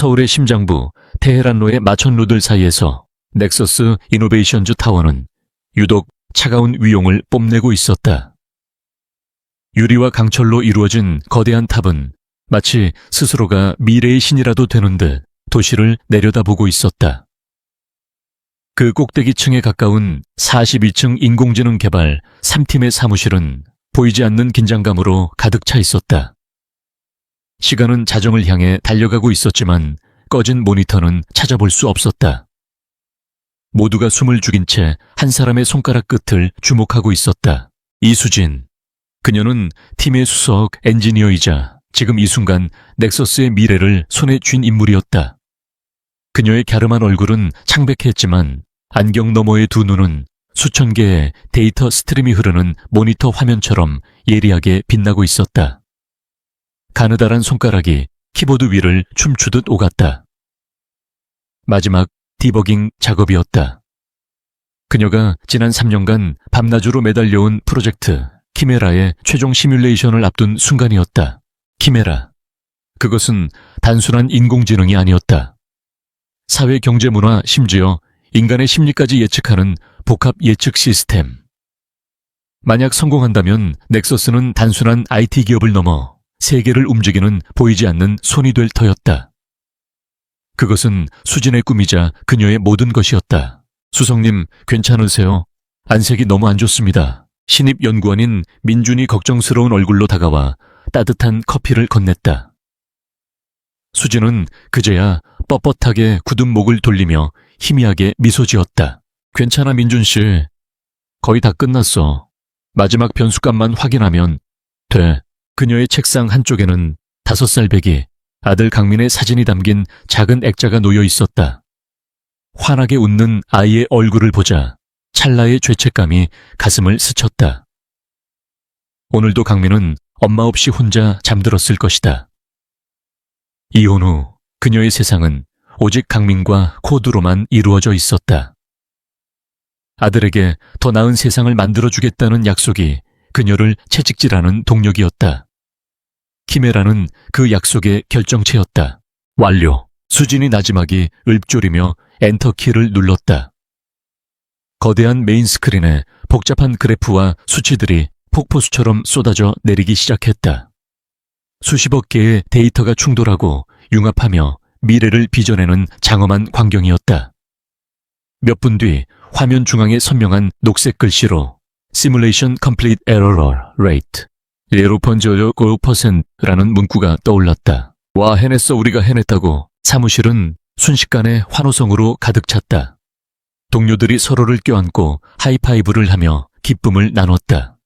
서울의 심장부 테헤란로의 마천루들 사이에서 넥서스 이노베이션즈 타워는 유독 차가운 위용을 뽐내고 있었다. 유리와 강철로 이루어진 거대한 탑은 마치 스스로가 미래의 신이라도 되는 듯 도시를 내려다보고 있었다. 그 꼭대기층에 가까운 42층 인공지능 개발 3팀의 사무실은 보이지 않는 긴장감으로 가득 차 있었다. 시간은 자정을 향해 달려가고 있었지만 꺼진 모니터는 찾아볼 수 없었다. 모두가 숨을 죽인 채 한 사람의 손가락 끝을 주목하고 있었다. 이수진. 그녀는 팀의 수석 엔지니어이자 지금 이 순간 넥서스의 미래를 손에 쥔 인물이었다. 그녀의 갸름한 얼굴은 창백했지만 안경 너머의 두 눈은 수천 개의 데이터 스트림이 흐르는 모니터 화면처럼 예리하게 빛나고 있었다. 가느다란 손가락이 키보드 위를 춤추듯 오갔다. 마지막 디버깅 작업이었다. 그녀가 지난 3년간 밤낮으로 매달려온 프로젝트 키메라의 최종 시뮬레이션을 앞둔 순간이었다. 키메라. 그것은 단순한 인공지능이 아니었다. 사회, 경제, 문화, 심지어 인간의 심리까지 예측하는 복합 예측 시스템. 만약 성공한다면 넥서스는 단순한 IT 기업을 넘어 세계를 움직이는 보이지 않는 손이 될 터였다. 그것은 수진의 꿈이자 그녀의 모든 것이었다. 수석님, 괜찮으세요? 안색이 너무 안 좋습니다. 신입 연구원인 민준이 걱정스러운 얼굴로 다가와 따뜻한 커피를 건넸다. 수진은 그제야 뻣뻣하게 굳은 목을 돌리며 희미하게 미소 지었다. 괜찮아, 민준 씨. 거의 다 끝났어. 마지막 변수값만 확인하면 돼. 그녀의 책상 한쪽에는 5살 배기 아들 강민의 사진이 담긴 작은 액자가 놓여 있었다. 환하게 웃는 아이의 얼굴을 보자 찰나의 죄책감이 가슴을 스쳤다. 오늘도 강민은 엄마 없이 혼자 잠들었을 것이다. 이혼 후 그녀의 세상은 오직 강민과 코드로만 이루어져 있었다. 아들에게 더 나은 세상을 만들어주겠다는 약속이 그녀를 채찍질하는 동력이었다. 키메라는 그 약속의 결정체였다. 완료. 수진이 나지막이 읊조리며 엔터키를 눌렀다. 거대한 메인 스크린에 복잡한 그래프와 수치들이 폭포수처럼 쏟아져 내리기 시작했다. 수십억 개의 데이터가 충돌하고 융합하며 미래를 빚어내는 장엄한 광경이었다. 몇 분 뒤 화면 중앙에 선명한 녹색 글씨로 Simulation Complete Error Rate 0.05%라는 문구가 떠올랐다. 와, 해냈어. 우리가 해냈다고. 사무실은 순식간에 환호성으로 가득 찼다. 동료들이 서로를 껴안고 하이파이브를 하며 기쁨을 나눴다.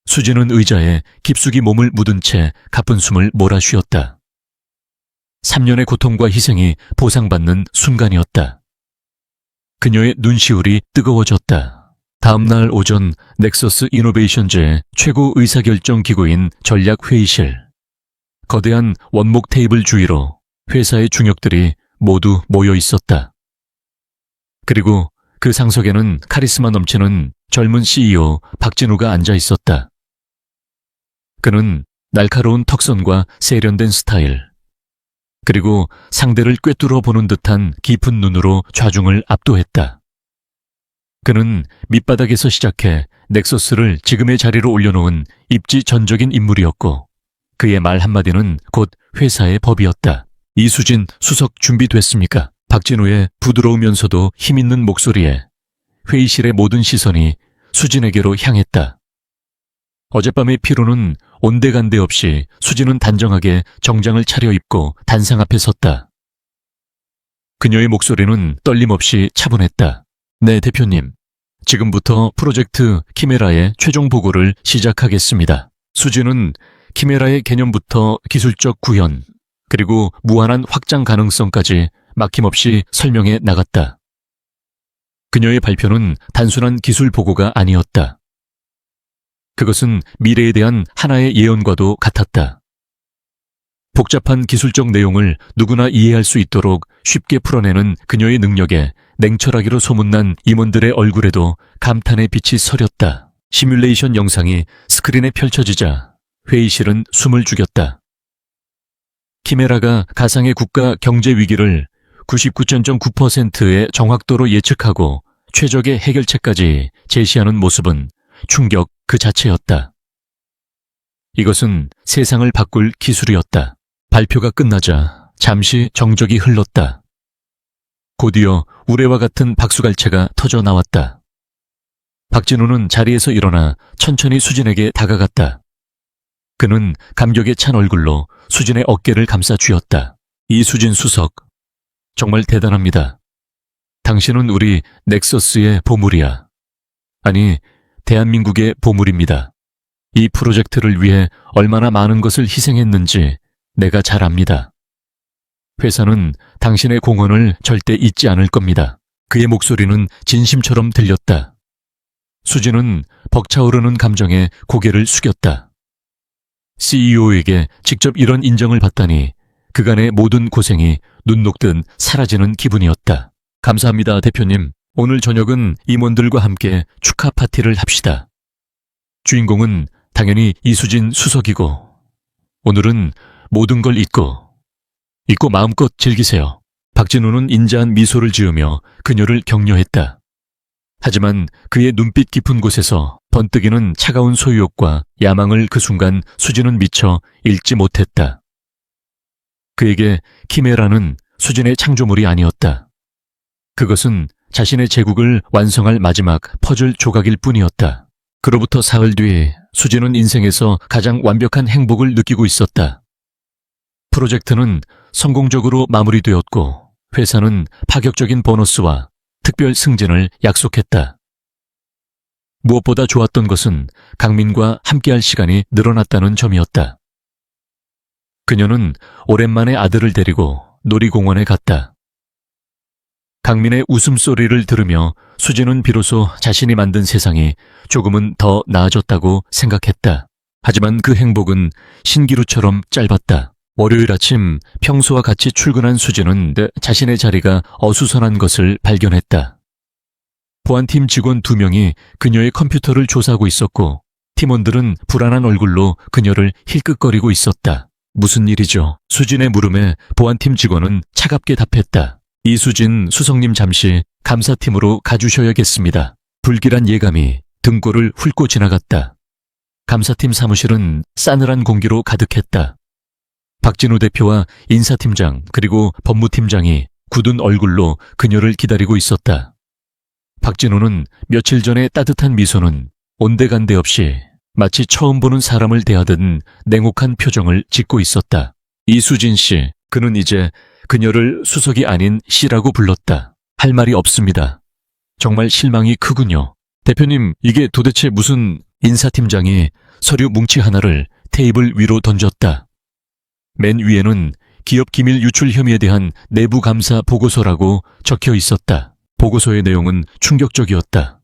수진은 의자에 깊숙이 몸을 묻은 채 가쁜 숨을 몰아쉬었다. 3년의 고통과 희생이 보상받는 순간이었다. 그녀의 눈시울이 뜨거워졌다. 다음 날 오전 넥서스 이노베이션즈의 최고 의사결정 기구인 전략회의실. 거대한 원목 테이블 주위로 회사의 중역들이 모두 모여 있었다. 그리고 그 상석에는 카리스마 넘치는 젊은 CEO 박진우가 앉아 있었다. 그는 날카로운 턱선과 세련된 스타일, 그리고 상대를 꿰뚫어 보는 듯한 깊은 눈으로 좌중을 압도했다. 그는 밑바닥에서 시작해 넥서스를 지금의 자리로 올려놓은 입지전적인 인물이었고 그의 말 한마디는 곧 회사의 법이었다. 이수진 수석 준비됐습니까? 박진우의 부드러우면서도 힘있는 목소리에 회의실의 모든 시선이 수진에게로 향했다. 어젯밤의 피로는 온데간데 없이 수진은 단정하게 정장을 차려입고 단상 앞에 섰다. 그녀의 목소리는 떨림없이 차분했다. 네, 대표님. 지금부터 프로젝트 키메라의 최종 보고를 시작하겠습니다. 수진은 키메라의 개념부터 기술적 구현, 그리고 무한한 확장 가능성까지 막힘없이 설명해 나갔다. 그녀의 발표는 단순한 기술 보고가 아니었다. 그것은 미래에 대한 하나의 예언과도 같았다. 복잡한 기술적 내용을 누구나 이해할 수 있도록 쉽게 풀어내는 그녀의 능력에 냉철하기로 소문난 임원들의 얼굴에도 감탄의 빛이 서렸다. 시뮬레이션 영상이 스크린에 펼쳐지자 회의실은 숨을 죽였다. 키메라가 가상의 국가 경제 위기를 99.9%의 정확도로 예측하고 최적의 해결책까지 제시하는 모습은 충격 그 자체였다. 이것은 세상을 바꿀 기술이었다. 발표가 끝나자 잠시 정적이 흘렀다. 곧이어 우레와 같은 박수갈채가 터져 나왔다. 박진우는 자리에서 일어나 천천히 수진에게 다가갔다. 그는 감격에 찬 얼굴로 수진의 어깨를 감싸 쥐었다. 이수진 수석, 정말 대단합니다. 당신은 우리 넥서스의 보물이야. 아니, 대한민국의 보물입니다. 이 프로젝트를 위해 얼마나 많은 것을 희생했는지 내가 잘 압니다. 회사는 당신의 공헌을 절대 잊지 않을 겁니다. 그의 목소리는 진심처럼 들렸다. 수진은 벅차오르는 감정에 고개를 숙였다. CEO에게 직접 이런 인정을 받다니 그간의 모든 고생이 눈 녹듯 사라지는 기분이었다. 감사합니다, 대표님. 오늘 저녁은 임원들과 함께 축하 파티를 합시다. 주인공은 당연히 이수진 수석이고 오늘은 모든 걸 잊고 마음껏 즐기세요. 박진우는 인자한 미소를 지으며 그녀를 격려했다. 하지만 그의 눈빛 깊은 곳에서 번뜩이는 차가운 소유욕과 야망을 그 순간 수진은 미처 읽지 못했다. 그에게 키메라는 수진의 창조물이 아니었다. 그것은 자신의 제국을 완성할 마지막 퍼즐 조각일 뿐이었다. 그로부터 사흘 뒤 수진은 인생에서 가장 완벽한 행복을 느끼고 있었다. 프로젝트는 성공적으로 마무리되었고 회사는 파격적인 보너스와 특별 승진을 약속했다. 무엇보다 좋았던 것은 강민과 함께할 시간이 늘어났다는 점이었다. 그녀는 오랜만에 아들을 데리고 놀이공원에 갔다. 강민의 웃음소리를 들으며 수진은 비로소 자신이 만든 세상이 조금은 더 나아졌다고 생각했다. 하지만 그 행복은 신기루처럼 짧았다. 월요일 아침 평소와 같이 출근한 수진은 자신의 자리가 어수선한 것을 발견했다. 보안팀 직원 2명이 그녀의 컴퓨터를 조사하고 있었고 팀원들은 불안한 얼굴로 그녀를 힐끗거리고 있었다. 무슨 일이죠? 수진의 물음에 보안팀 직원은 차갑게 답했다. 이수진 수석님 잠시 감사팀으로 가주셔야겠습니다. 불길한 예감이 등골을 훑고 지나갔다. 감사팀 사무실은 싸늘한 공기로 가득했다. 박진우 대표와 인사팀장 그리고 법무팀장이 굳은 얼굴로 그녀를 기다리고 있었다. 박진우는 며칠 전의 따뜻한 미소는 온데간데 없이 마치 처음 보는 사람을 대하듯 냉혹한 표정을 짓고 있었다. 이수진 씨, 그는 이제 그녀를 수석이 아닌 씨라고 불렀다. 할 말이 없습니다. 정말 실망이 크군요. 대표님, 이게 도대체 무슨... 인사팀장이 서류 뭉치 하나를 테이블 위로 던졌다. 맨 위에는 기업 기밀 유출 혐의에 대한 내부 감사 보고서라고 적혀 있었다. 보고서의 내용은 충격적이었다.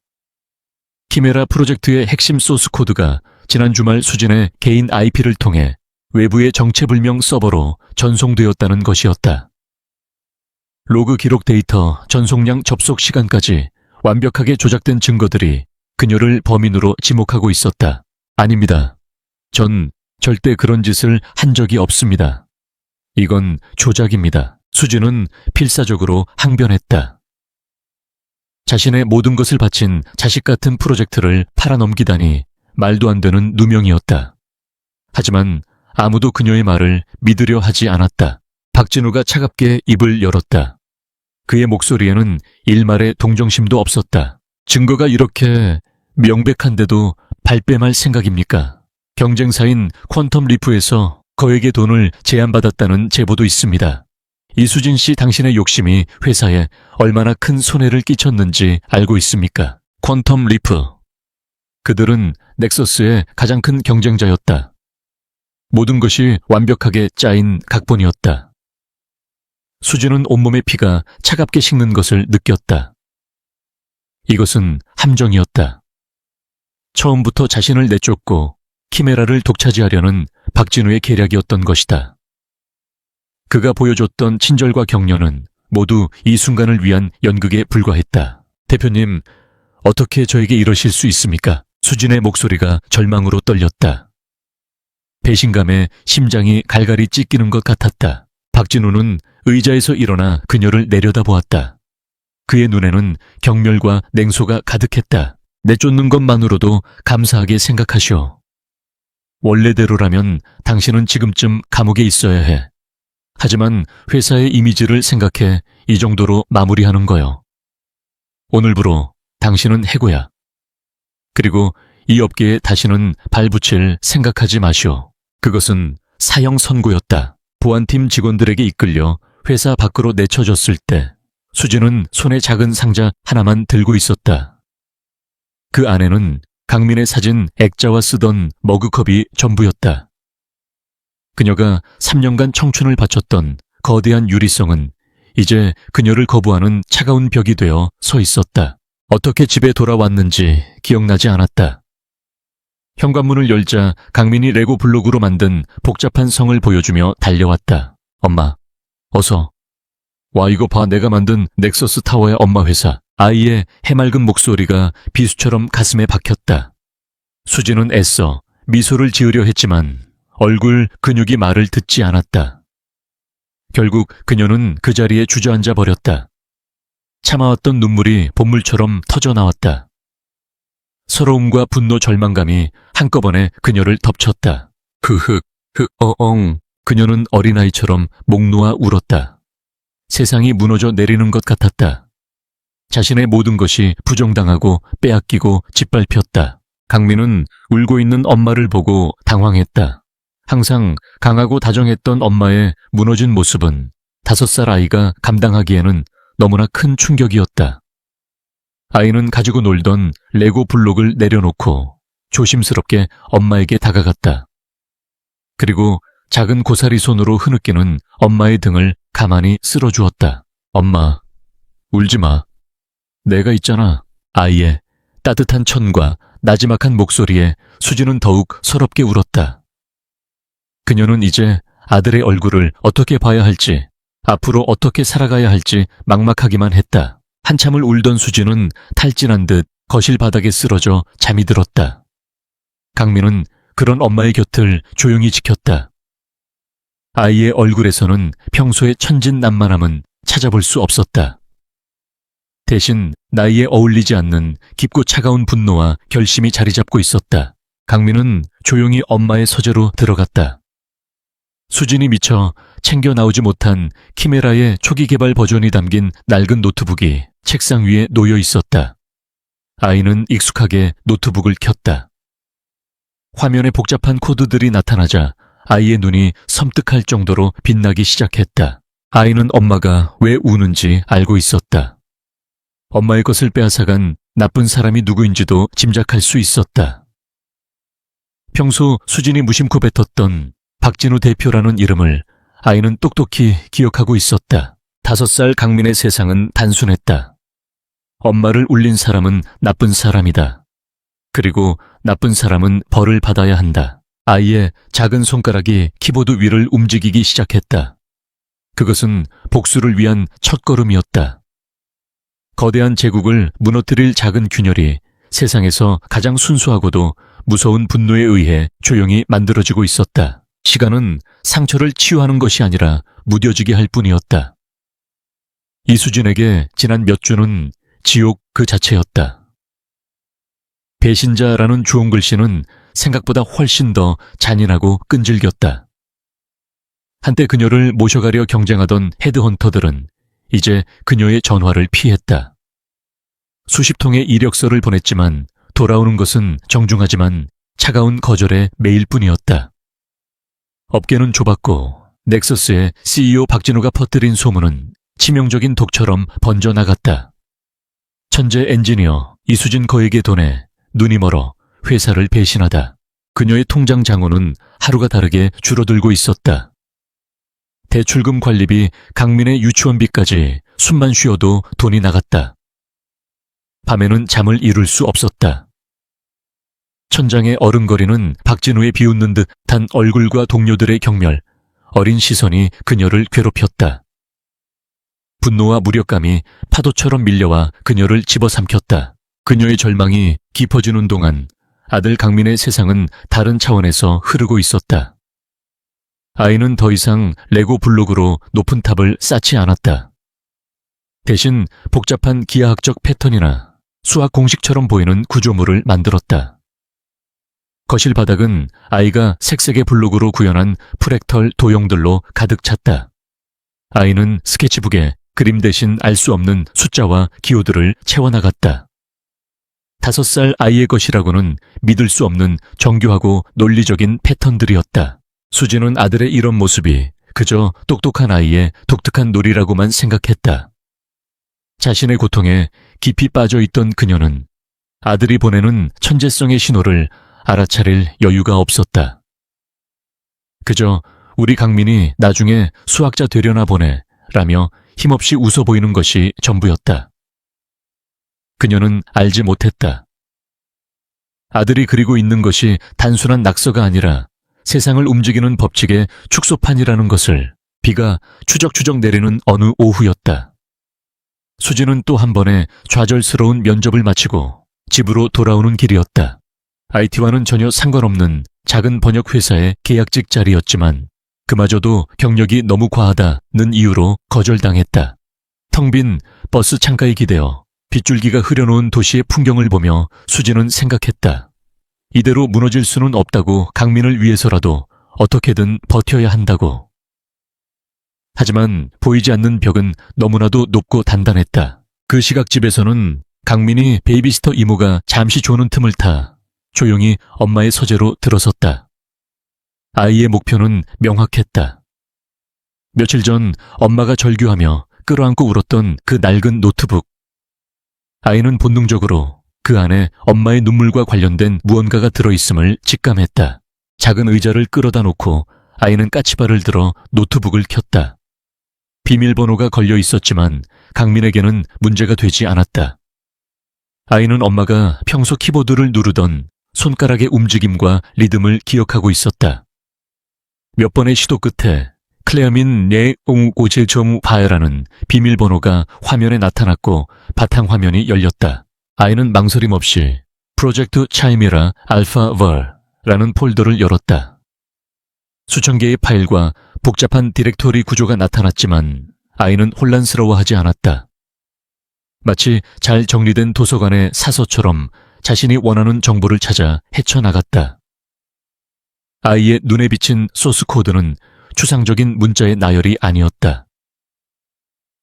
키메라 프로젝트의 핵심 소스 코드가 지난 주말 수진의 개인 IP를 통해 외부의 정체불명 서버로 전송되었다는 것이었다. 로그 기록 데이터, 전송량 접속 시간까지 완벽하게 조작된 증거들이 그녀를 범인으로 지목하고 있었다. 아닙니다. 전 절대 그런 짓을 한 적이 없습니다. 이건 조작입니다. 수진은 필사적으로 항변했다. 자신의 모든 것을 바친 자식 같은 프로젝트를 팔아넘기다니 말도 안 되는 누명이었다. 하지만 아무도 그녀의 말을 믿으려 하지 않았다. 박진우가 차갑게 입을 열었다. 그의 목소리에는 일말의 동정심도 없었다. 증거가 이렇게 명백한데도 발뺌할 생각입니까? 경쟁사인 퀀텀 리프에서 거액의 돈을 제안받았다는 제보도 있습니다. 이수진 씨, 당신의 욕심이 회사에 얼마나 큰 손해를 끼쳤는지 알고 있습니까? 퀀텀 리프. 그들은 넥서스의 가장 큰 경쟁자였다. 모든 것이 완벽하게 짜인 각본이었다. 수진은 온몸의 피가 차갑게 식는 것을 느꼈다. 이것은 함정이었다. 처음부터 자신을 내쫓고 키메라를 독차지하려는 박진우의 계략이었던 것이다. 그가 보여줬던 친절과 격려는 모두 이 순간을 위한 연극에 불과했다. 대표님, 어떻게 저에게 이러실 수 있습니까? 수진의 목소리가 절망으로 떨렸다. 배신감에 심장이 갈갈이 찢기는 것 같았다. 박진우는 의자에서 일어나 그녀를 내려다보았다. 그의 눈에는 경멸과 냉소가 가득했다. 내쫓는 것만으로도 감사하게 생각하시오. 원래대로라면 당신은 지금쯤 감옥에 있어야 해. 하지만 회사의 이미지를 생각해 이 정도로 마무리하는 거요. 오늘부로 당신은 해고야. 그리고 이 업계에 다시는 발붙일 생각하지 마시오. 그것은 사형 선고였다. 보안팀 직원들에게 이끌려 회사 밖으로 내쳐졌을 때 수진은 손에 작은 상자 하나만 들고 있었다. 그 안에는 강민의 사진 액자와 쓰던 머그컵이 전부였다. 그녀가 3년간 청춘을 바쳤던 거대한 유리성은 이제 그녀를 거부하는 차가운 벽이 되어 서 있었다. 어떻게 집에 돌아왔는지 기억나지 않았다. 현관문을 열자 강민이 레고 블록으로 만든 복잡한 성을 보여주며 달려왔다. 엄마, 어서. 와, 이거 봐, 내가 만든 넥서스 타워의 엄마 회사. 아이의 해맑은 목소리가 비수처럼 가슴에 박혔다. 수지는 애써 미소를 지으려 했지만 얼굴 근육이 말을 듣지 않았다. 결국 그녀는 그 자리에 주저앉아 버렸다. 참아왔던 눈물이 본물처럼 터져나왔다. 서러움과 분노, 절망감이 한꺼번에 그녀를 덮쳤다. 그녀는 어린아이처럼 목 놓아 울었다. 세상이 무너져 내리는 것 같았다. 자신의 모든 것이 부정당하고 빼앗기고 짓밟혔다. 강민은 울고 있는 엄마를 보고 당황했다. 항상 강하고 다정했던 엄마의 무너진 모습은 5살 아이가 감당하기에는 너무나 큰 충격이었다. 아이는 가지고 놀던 레고 블록을 내려놓고 조심스럽게 엄마에게 다가갔다. 그리고 작은 고사리 손으로 흐느끼는 엄마의 등을 가만히 쓸어주었다. 엄마, 울지 마. 내가 있잖아. 아이의 따뜻한 천과 나지막한 목소리에 수지는 더욱 서럽게 울었다. 그녀는 이제 아들의 얼굴을 어떻게 봐야 할지, 앞으로 어떻게 살아가야 할지 막막하기만 했다. 한참을 울던 수지는 탈진한 듯 거실 바닥에 쓰러져 잠이 들었다. 강민은 그런 엄마의 곁을 조용히 지켰다. 아이의 얼굴에서는 평소의 천진난만함은 찾아볼 수 없었다. 대신 나이에 어울리지 않는 깊고 차가운 분노와 결심이 자리 잡고 있었다. 강민은 조용히 엄마의 서재로 들어갔다. 수진이 미처 챙겨 나오지 못한 키메라의 초기 개발 버전이 담긴 낡은 노트북이 책상 위에 놓여 있었다. 아이는 익숙하게 노트북을 켰다. 화면에 복잡한 코드들이 나타나자 아이의 눈이 섬뜩할 정도로 빛나기 시작했다. 아이는 엄마가 왜 우는지 알고 있었다. 엄마의 것을 빼앗아간 나쁜 사람이 누구인지도 짐작할 수 있었다. 평소 수진이 무심코 뱉었던 박진우 대표라는 이름을 아이는 똑똑히 기억하고 있었다. 5살 강민의 세상은 단순했다. 엄마를 울린 사람은 나쁜 사람이다. 그리고 나쁜 사람은 벌을 받아야 한다. 아이의 작은 손가락이 키보드 위를 움직이기 시작했다. 그것은 복수를 위한 첫걸음이었다. 거대한 제국을 무너뜨릴 작은 균열이 세상에서 가장 순수하고도 무서운 분노에 의해 조용히 만들어지고 있었다. 시간은 상처를 치유하는 것이 아니라 무뎌지게 할 뿐이었다. 이수진에게 지난 몇 주는 지옥 그 자체였다. 배신자라는 주홍 글씨는 생각보다 훨씬 더 잔인하고 끈질겼다. 한때 그녀를 모셔가려 경쟁하던 헤드헌터들은 이제 그녀의 전화를 피했다. 수십 통의 이력서를 보냈지만 돌아오는 것은 정중하지만 차가운 거절의 메일뿐이었다. 업계는 좁았고 넥서스의 CEO 박진우가 퍼뜨린 소문은 치명적인 독처럼 번져나갔다. 천재 엔지니어 이수진 거액의 돈에 눈이 멀어 회사를 배신하다. 그녀의 통장 잔고는 하루가 다르게 줄어들고 있었다. 대출금 관리비, 강민의 유치원비까지 숨만 쉬어도 돈이 나갔다. 밤에는 잠을 이룰 수 없었다. 천장에 어른거리는 박진우의 비웃는 듯한 얼굴과 동료들의 경멸, 어린 시선이 그녀를 괴롭혔다. 분노와 무력감이 파도처럼 밀려와 그녀를 집어삼켰다. 그녀의 절망이 깊어지는 동안 아들 강민의 세상은 다른 차원에서 흐르고 있었다. 아이는 더 이상 레고 블록으로 높은 탑을 쌓지 않았다. 대신 복잡한 기하학적 패턴이나 수학 공식처럼 보이는 구조물을 만들었다. 거실 바닥은 아이가 색색의 블록으로 구현한 프랙털 도형들로 가득 찼다. 아이는 스케치북에 그림 대신 알 수 없는 숫자와 기호들을 채워나갔다. 5살 아이의 것이라고는 믿을 수 없는 정교하고 논리적인 패턴들이었다. 수지는 아들의 이런 모습이 그저 똑똑한 아이의 독특한 놀이라고만 생각했다. 자신의 고통에 깊이 빠져있던 그녀는 아들이 보내는 천재성의 신호를 알아차릴 여유가 없었다. 그저 우리 강민이 나중에 수학자 되려나 보네 라며 힘없이 웃어 보이는 것이 전부였다. 그녀는 알지 못했다. 아들이 그리고 있는 것이 단순한 낙서가 아니라 세상을 움직이는 법칙의 축소판이라는 것을 비가 추적추적 내리는 어느 오후였다. 수지는 또 한 번의 좌절스러운 면접을 마치고 집으로 돌아오는 길이었다. IT와는 전혀 상관없는 작은 번역회사의 계약직 자리였지만 그마저도 경력이 너무 과하다는 이유로 거절당했다. 텅 빈 버스 창가에 기대어 빗줄기가 흐려놓은 도시의 풍경을 보며 수지는 생각했다. 이대로 무너질 수는 없다고 강민을 위해서라도 어떻게든 버텨야 한다고. 하지만 보이지 않는 벽은 너무나도 높고 단단했다. 그 시각집에서는 강민이 베이비시터 이모가 잠시 조는 틈을 타 조용히 엄마의 서재로 들어섰다. 아이의 목표는 명확했다. 며칠 전 엄마가 절규하며 끌어안고 울었던 그 낡은 노트북. 아이는 본능적으로 그 안에 엄마의 눈물과 관련된 무언가가 들어있음을 직감했다. 작은 의자를 끌어다 놓고 아이는 까치발을 들어 노트북을 켰다. 비밀번호가 걸려 있었지만 강민에게는 문제가 되지 않았다. 아이는 엄마가 평소 키보드를 누르던 손가락의 움직임과 리듬을 기억하고 있었다. 몇 번의 시도 끝에 클레어민 네옹고제점 바에라는 비밀번호가 화면에 나타났고 바탕화면이 열렸다. 아이는 망설임 없이 프로젝트 차이미라 알파 벌라는 폴더를 열었다. 수천 개의 파일과 복잡한 디렉토리 구조가 나타났지만 아이는 혼란스러워하지 않았다. 마치 잘 정리된 도서관의 사서처럼 자신이 원하는 정보를 찾아 헤쳐나갔다. 아이의 눈에 비친 소스 코드는 추상적인 문자의 나열이 아니었다.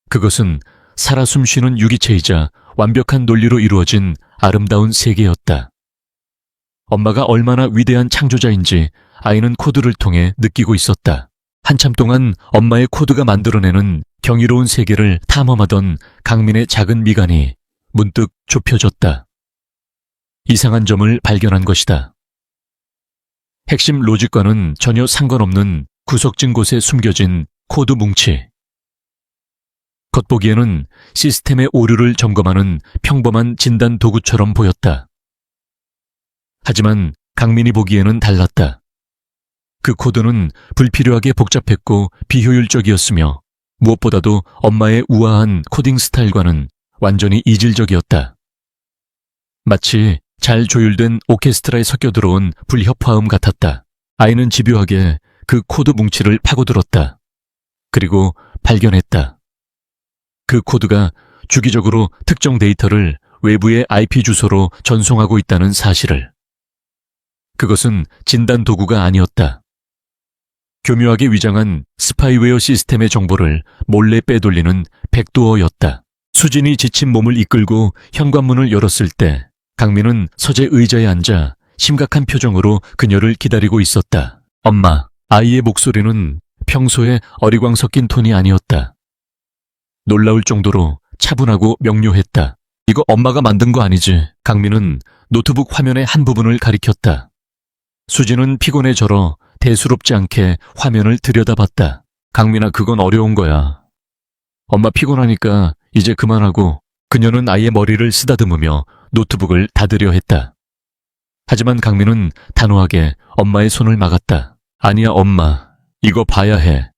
그것은 살아 숨쉬는 유기체이자 완벽한 논리로 이루어진 아름다운 세계였다. 엄마가 얼마나 위대한 창조자인지 아이는 코드를 통해 느끼고 있었다. 한참 동안 엄마의 코드가 만들어내는 경이로운 세계를 탐험하던 강민의 작은 미간이 문득 좁혀졌다. 이상한 점을 발견한 것이다. 핵심 로직과는 전혀 상관없는 구석진 곳에 숨겨진 코드 뭉치. 겉보기에는 시스템의 오류를 점검하는 평범한 진단 도구처럼 보였다. 하지만 강민이 보기에는 달랐다. 그 코드는 불필요하게 복잡했고 비효율적이었으며 무엇보다도 엄마의 우아한 코딩 스타일과는 완전히 이질적이었다. 마치 잘 조율된 오케스트라에 섞여 들어온 불협화음 같았다. 아이는 집요하게 그 코드 뭉치를 파고들었다. 그리고 발견했다. 그 코드가 주기적으로 특정 데이터를 외부의 IP 주소로 전송하고 있다는 사실을. 그것은 진단 도구가 아니었다. 교묘하게 위장한 스파이웨어 시스템의 정보를 몰래 빼돌리는 백도어였다. 수진이 지친 몸을 이끌고 현관문을 열었을 때 강민은 서재 의자에 앉아 심각한 표정으로 그녀를 기다리고 있었다. 엄마, 아이의 목소리는 평소에 어리광 섞인 톤이 아니었다. 놀라울 정도로 차분하고 명료했다. 이거 엄마가 만든 거 아니지? 강민은 노트북 화면의 한 부분을 가리켰다. 수진은 피곤에 절어 대수롭지 않게 화면을 들여다봤다. 강민아, 그건 어려운 거야. 엄마 피곤하니까 이제 그만하고. 그녀는 아이의 머리를 쓰다듬으며 노트북을 닫으려 했다. 하지만 강민은 단호하게 엄마의 손을 막았다. 아니야, 엄마. 이거 봐야 해.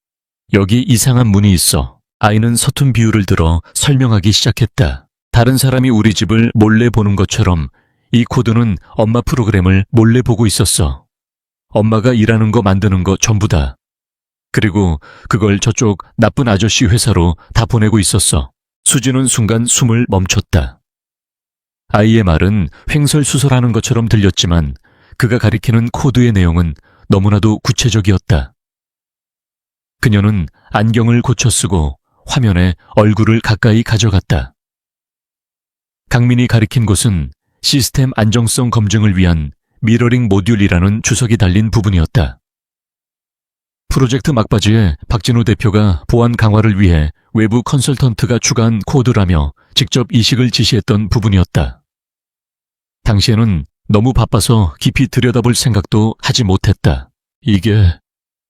여기 이상한 문이 있어. 아이는 서툰 비유를 들어 설명하기 시작했다. 다른 사람이 우리 집을 몰래 보는 것처럼 이 코드는 엄마 프로그램을 몰래 보고 있었어. 엄마가 일하는 거 만드는 거 전부 다. 그리고 그걸 저쪽 나쁜 아저씨 회사로 다 보내고 있었어. 수지는 순간 숨을 멈췄다. 아이의 말은 횡설수설하는 것처럼 들렸지만 그가 가리키는 코드의 내용은 너무나도 구체적이었다. 그녀는 안경을 고쳐 쓰고 화면에 얼굴을 가까이 가져갔다. 강민이 가리킨 곳은 시스템 안정성 검증을 위한 미러링 모듈이라는 주석이 달린 부분이었다. 프로젝트 막바지에 박진우 대표가 보안 강화를 위해 외부 컨설턴트가 추가한 코드라며 직접 이식을 지시했던 부분이었다. 당시에는 너무 바빠서 깊이 들여다볼 생각도 하지 못했다. 이게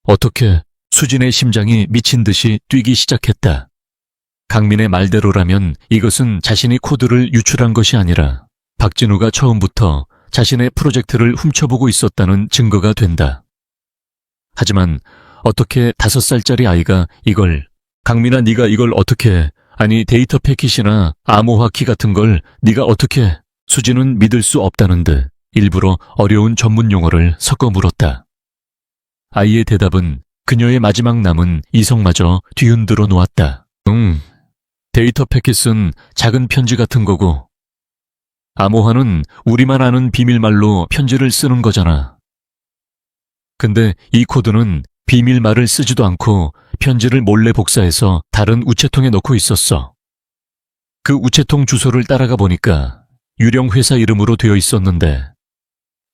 어떻게... 수진의 심장이 미친 듯이 뛰기 시작했다. 강민의 말대로라면 이것은 자신이 코드를 유출한 것이 아니라 박진우가 처음부터 자신의 프로젝트를 훔쳐보고 있었다는 증거가 된다. 하지만 어떻게 5살짜리 아이가 이걸... 강민아, 네가 이걸 어떻게... 아니 데이터 패킷이나 암호화키 같은 걸 네가 어떻게... 수진은 믿을 수 없다는 듯 일부러 어려운 전문 용어를 섞어 물었다. 아이의 대답은 그녀의 마지막 남은 이성마저 뒤흔들어 놓았다. 데이터 패킷은 작은 편지 같은 거고 암호화는 우리만 아는 비밀말로 편지를 쓰는 거잖아. 근데 이 코드는 비밀말을 쓰지도 않고 편지를 몰래 복사해서 다른 우체통에 넣고 있었어. 그 우체통 주소를 따라가 보니까 유령 회사 이름으로 되어 있었는데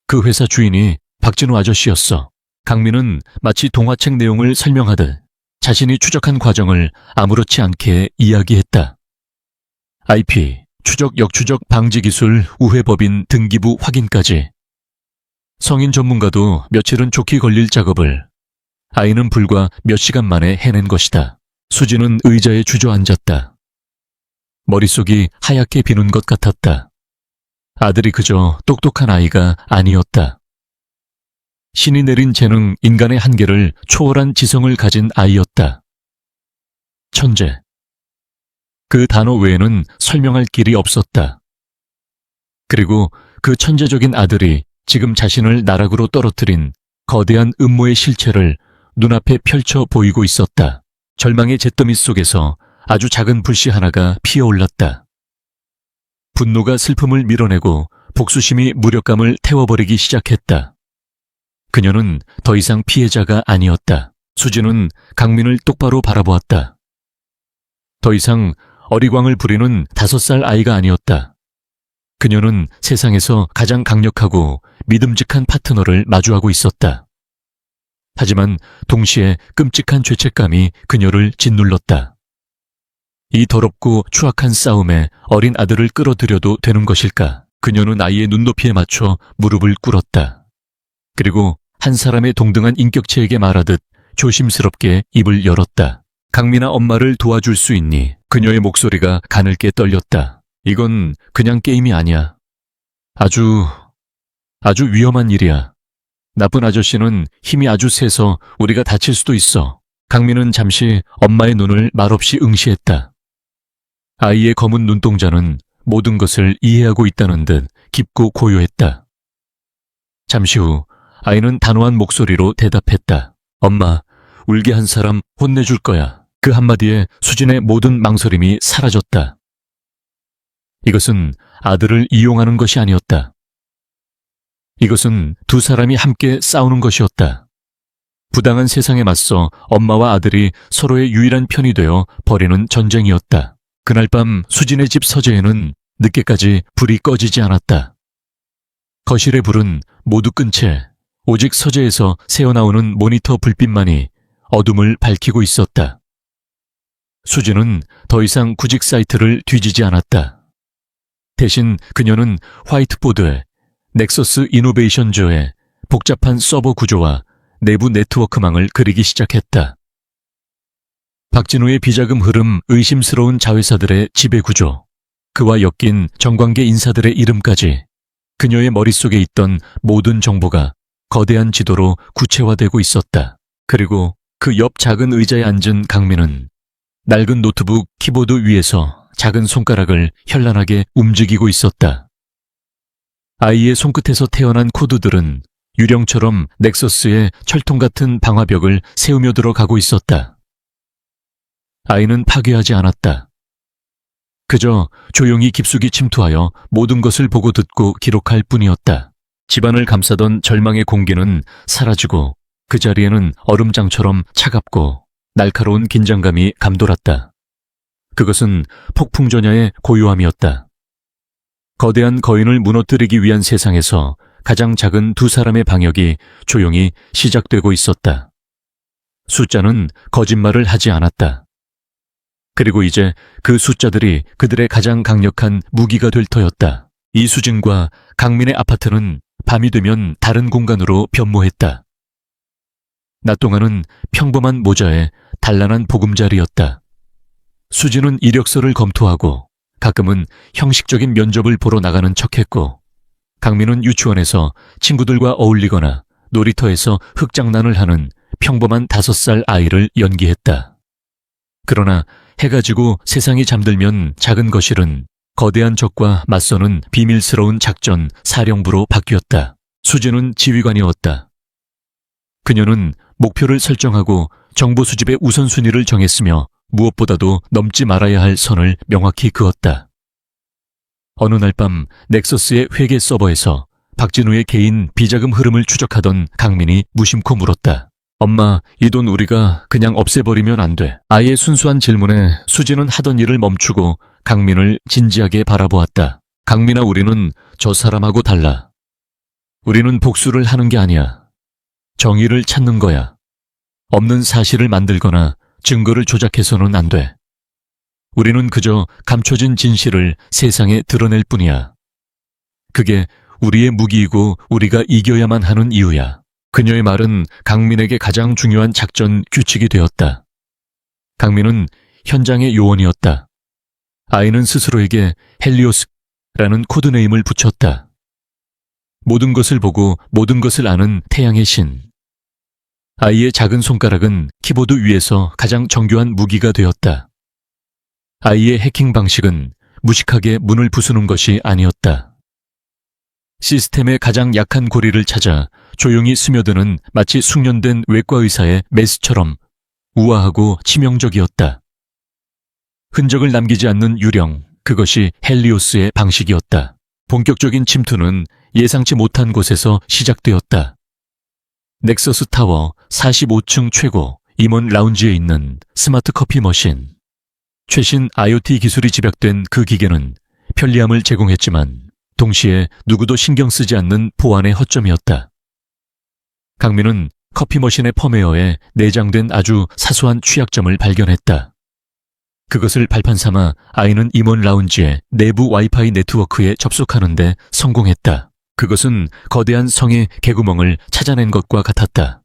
그 회사 주인이 박진우 아저씨였어. 강민은 마치 동화책 내용을 설명하듯 자신이 추적한 과정을 아무렇지 않게 이야기했다. IP, 추적 역추적 방지 기술 우회법인 등기부 확인까지. 성인 전문가도 며칠은 좋게 걸릴 작업을 아이는 불과 몇 시간 만에 해낸 것이다. 수지는 의자에 주저앉았다. 머릿속이 하얗게 비는 것 같았다. 아들이 그저 똑똑한 아이가 아니었다. 신이 내린 재능, 인간의 한계를 초월한 지성을 가진 아이였다. 천재. 그 단어 외에는 설명할 길이 없었다. 그리고 그 천재적인 아들이 지금 자신을 나락으로 떨어뜨린 거대한 음모의 실체를 눈앞에 펼쳐 보이고 있었다. 절망의 잿더미 속에서 아주 작은 불씨 하나가 피어올랐다. 분노가 슬픔을 밀어내고 복수심이 무력감을 태워버리기 시작했다. 그녀는 더 이상 피해자가 아니었다. 수지는 강민을 똑바로 바라보았다. 더 이상 어리광을 부리는 5살 아이가 아니었다. 그녀는 세상에서 가장 강력하고 믿음직한 파트너를 마주하고 있었다. 하지만 동시에 끔찍한 죄책감이 그녀를 짓눌렀다. 이 더럽고 추악한 싸움에 어린 아들을 끌어들여도 되는 것일까? 그녀는 아이의 눈높이에 맞춰 무릎을 꿇었다. 그리고 한 사람의 동등한 인격체에게 말하듯 조심스럽게 입을 열었다. 강민아, 엄마를 도와줄 수 있니? 그녀의 목소리가 가늘게 떨렸다. 이건 그냥 게임이 아니야. 아주 위험한 일이야. 나쁜 아저씨는 힘이 아주 세서 우리가 다칠 수도 있어. 강민은 잠시 엄마의 눈을 말없이 응시했다. 아이의 검은 눈동자는 모든 것을 이해하고 있다는 듯 깊고 고요했다. 잠시 후 아이는 단호한 목소리로 대답했다. 엄마, 울게 한 사람 혼내줄 거야. 그 한마디에 수진의 모든 망설임이 사라졌다. 이것은 아들을 이용하는 것이 아니었다. 이것은 두 사람이 함께 싸우는 것이었다. 부당한 세상에 맞서 엄마와 아들이 서로의 유일한 편이 되어 벌이는 전쟁이었다. 그날 밤 수진의 집 서재에는 늦게까지 불이 꺼지지 않았다. 거실의 불은 모두 끈 채 오직 서재에서 새어나오는 모니터 불빛만이 어둠을 밝히고 있었다. 수진은 더 이상 구직 사이트를 뒤지지 않았다. 대신 그녀는 화이트보드에 넥서스 이노베이션즈의 복잡한 서버 구조와 내부 네트워크망을 그리기 시작했다. 박진우의 비자금 흐름, 의심스러운 자회사들의 지배구조, 그와 엮인 정관계 인사들의 이름까지 그녀의 머릿속에 있던 모든 정보가 거대한 지도로 구체화되고 있었다. 그리고 그 옆 작은 의자에 앉은 강민은 낡은 노트북 키보드 위에서 작은 손가락을 현란하게 움직이고 있었다. 아이의 손끝에서 태어난 코드들은 유령처럼 넥서스의 철통 같은 방화벽을 세우며 들어가고 있었다. 아이는 파괴하지 않았다. 그저 조용히 깊숙이 침투하여 모든 것을 보고 듣고 기록할 뿐이었다. 집안을 감싸던 절망의 공기는 사라지고 그 자리에는 얼음장처럼 차갑고 날카로운 긴장감이 감돌았다. 그것은 폭풍전야의 고요함이었다. 거대한 거인을 무너뜨리기 위한 세상에서 가장 작은 두 사람의 방역이 조용히 시작되고 있었다. 숫자는 거짓말을 하지 않았다. 그리고 이제 그 숫자들이 그들의 가장 강력한 무기가 될 터였다. 이수진과 강민의 아파트는 밤이 되면 다른 공간으로 변모했다. 낮 동안은 평범한 모자에 단란한 보금자리였다. 수진은 이력서를 검토하고 가끔은 형식적인 면접을 보러 나가는 척했고, 강민은 유치원에서 친구들과 어울리거나 놀이터에서 흙장난을 하는 평범한 5살 아이를 연기했다. 그러나 해가 지고 세상이 잠들면 작은 거실은 거대한 적과 맞서는 비밀스러운 작전 사령부로 바뀌었다. 수진은 지휘관이었다. 그녀는 목표를 설정하고 정보 수집의 우선순위를 정했으며 무엇보다도 넘지 말아야 할 선을 명확히 그었다. 어느 날 밤 넥서스의 회계 서버에서 박진우의 개인 비자금 흐름을 추적하던 강민이 무심코 물었다. 엄마, 이 돈 우리가 그냥 없애버리면 안 돼. 아이의 순수한 질문에 수진은 하던 일을 멈추고 강민을 진지하게 바라보았다. 강민아, 우리는 저 사람하고 달라. 우리는 복수를 하는 게 아니야. 정의를 찾는 거야. 없는 사실을 만들거나 증거를 조작해서는 안 돼. 우리는 그저 감춰진 진실을 세상에 드러낼 뿐이야. 그게 우리의 무기이고 우리가 이겨야만 하는 이유야. 그녀의 말은 강민에게 가장 중요한 작전 규칙이 되었다. 강민은 현장의 요원이었다. 아이는 스스로에게 헬리오스라는 코드네임을 붙였다. 모든 것을 보고 모든 것을 아는 태양의 신. 아이의 작은 손가락은 키보드 위에서 가장 정교한 무기가 되었다. 아이의 해킹 방식은 무식하게 문을 부수는 것이 아니었다. 시스템의 가장 약한 고리를 찾아 조용히 스며드는 마치 숙련된 외과 의사의 메스처럼 우아하고 치명적이었다. 흔적을 남기지 않는 유령, 그것이 헬리오스의 방식이었다. 본격적인 침투는 예상치 못한 곳에서 시작되었다. 넥서스 타워 45층 최고 임원 라운지에 있는 스마트 커피 머신. 최신 IoT 기술이 집약된 그 기계는 편리함을 제공했지만 동시에 누구도 신경 쓰지 않는 보안의 허점이었다. 강민은 커피 머신의 펌웨어에 내장된 아주 사소한 취약점을 발견했다. 그것을 발판 삼아 아이는 임원 라운지의 내부 와이파이 네트워크에 접속하는 데 성공했다. 그것은 거대한 성의 개구멍을 찾아낸 것과 같았다.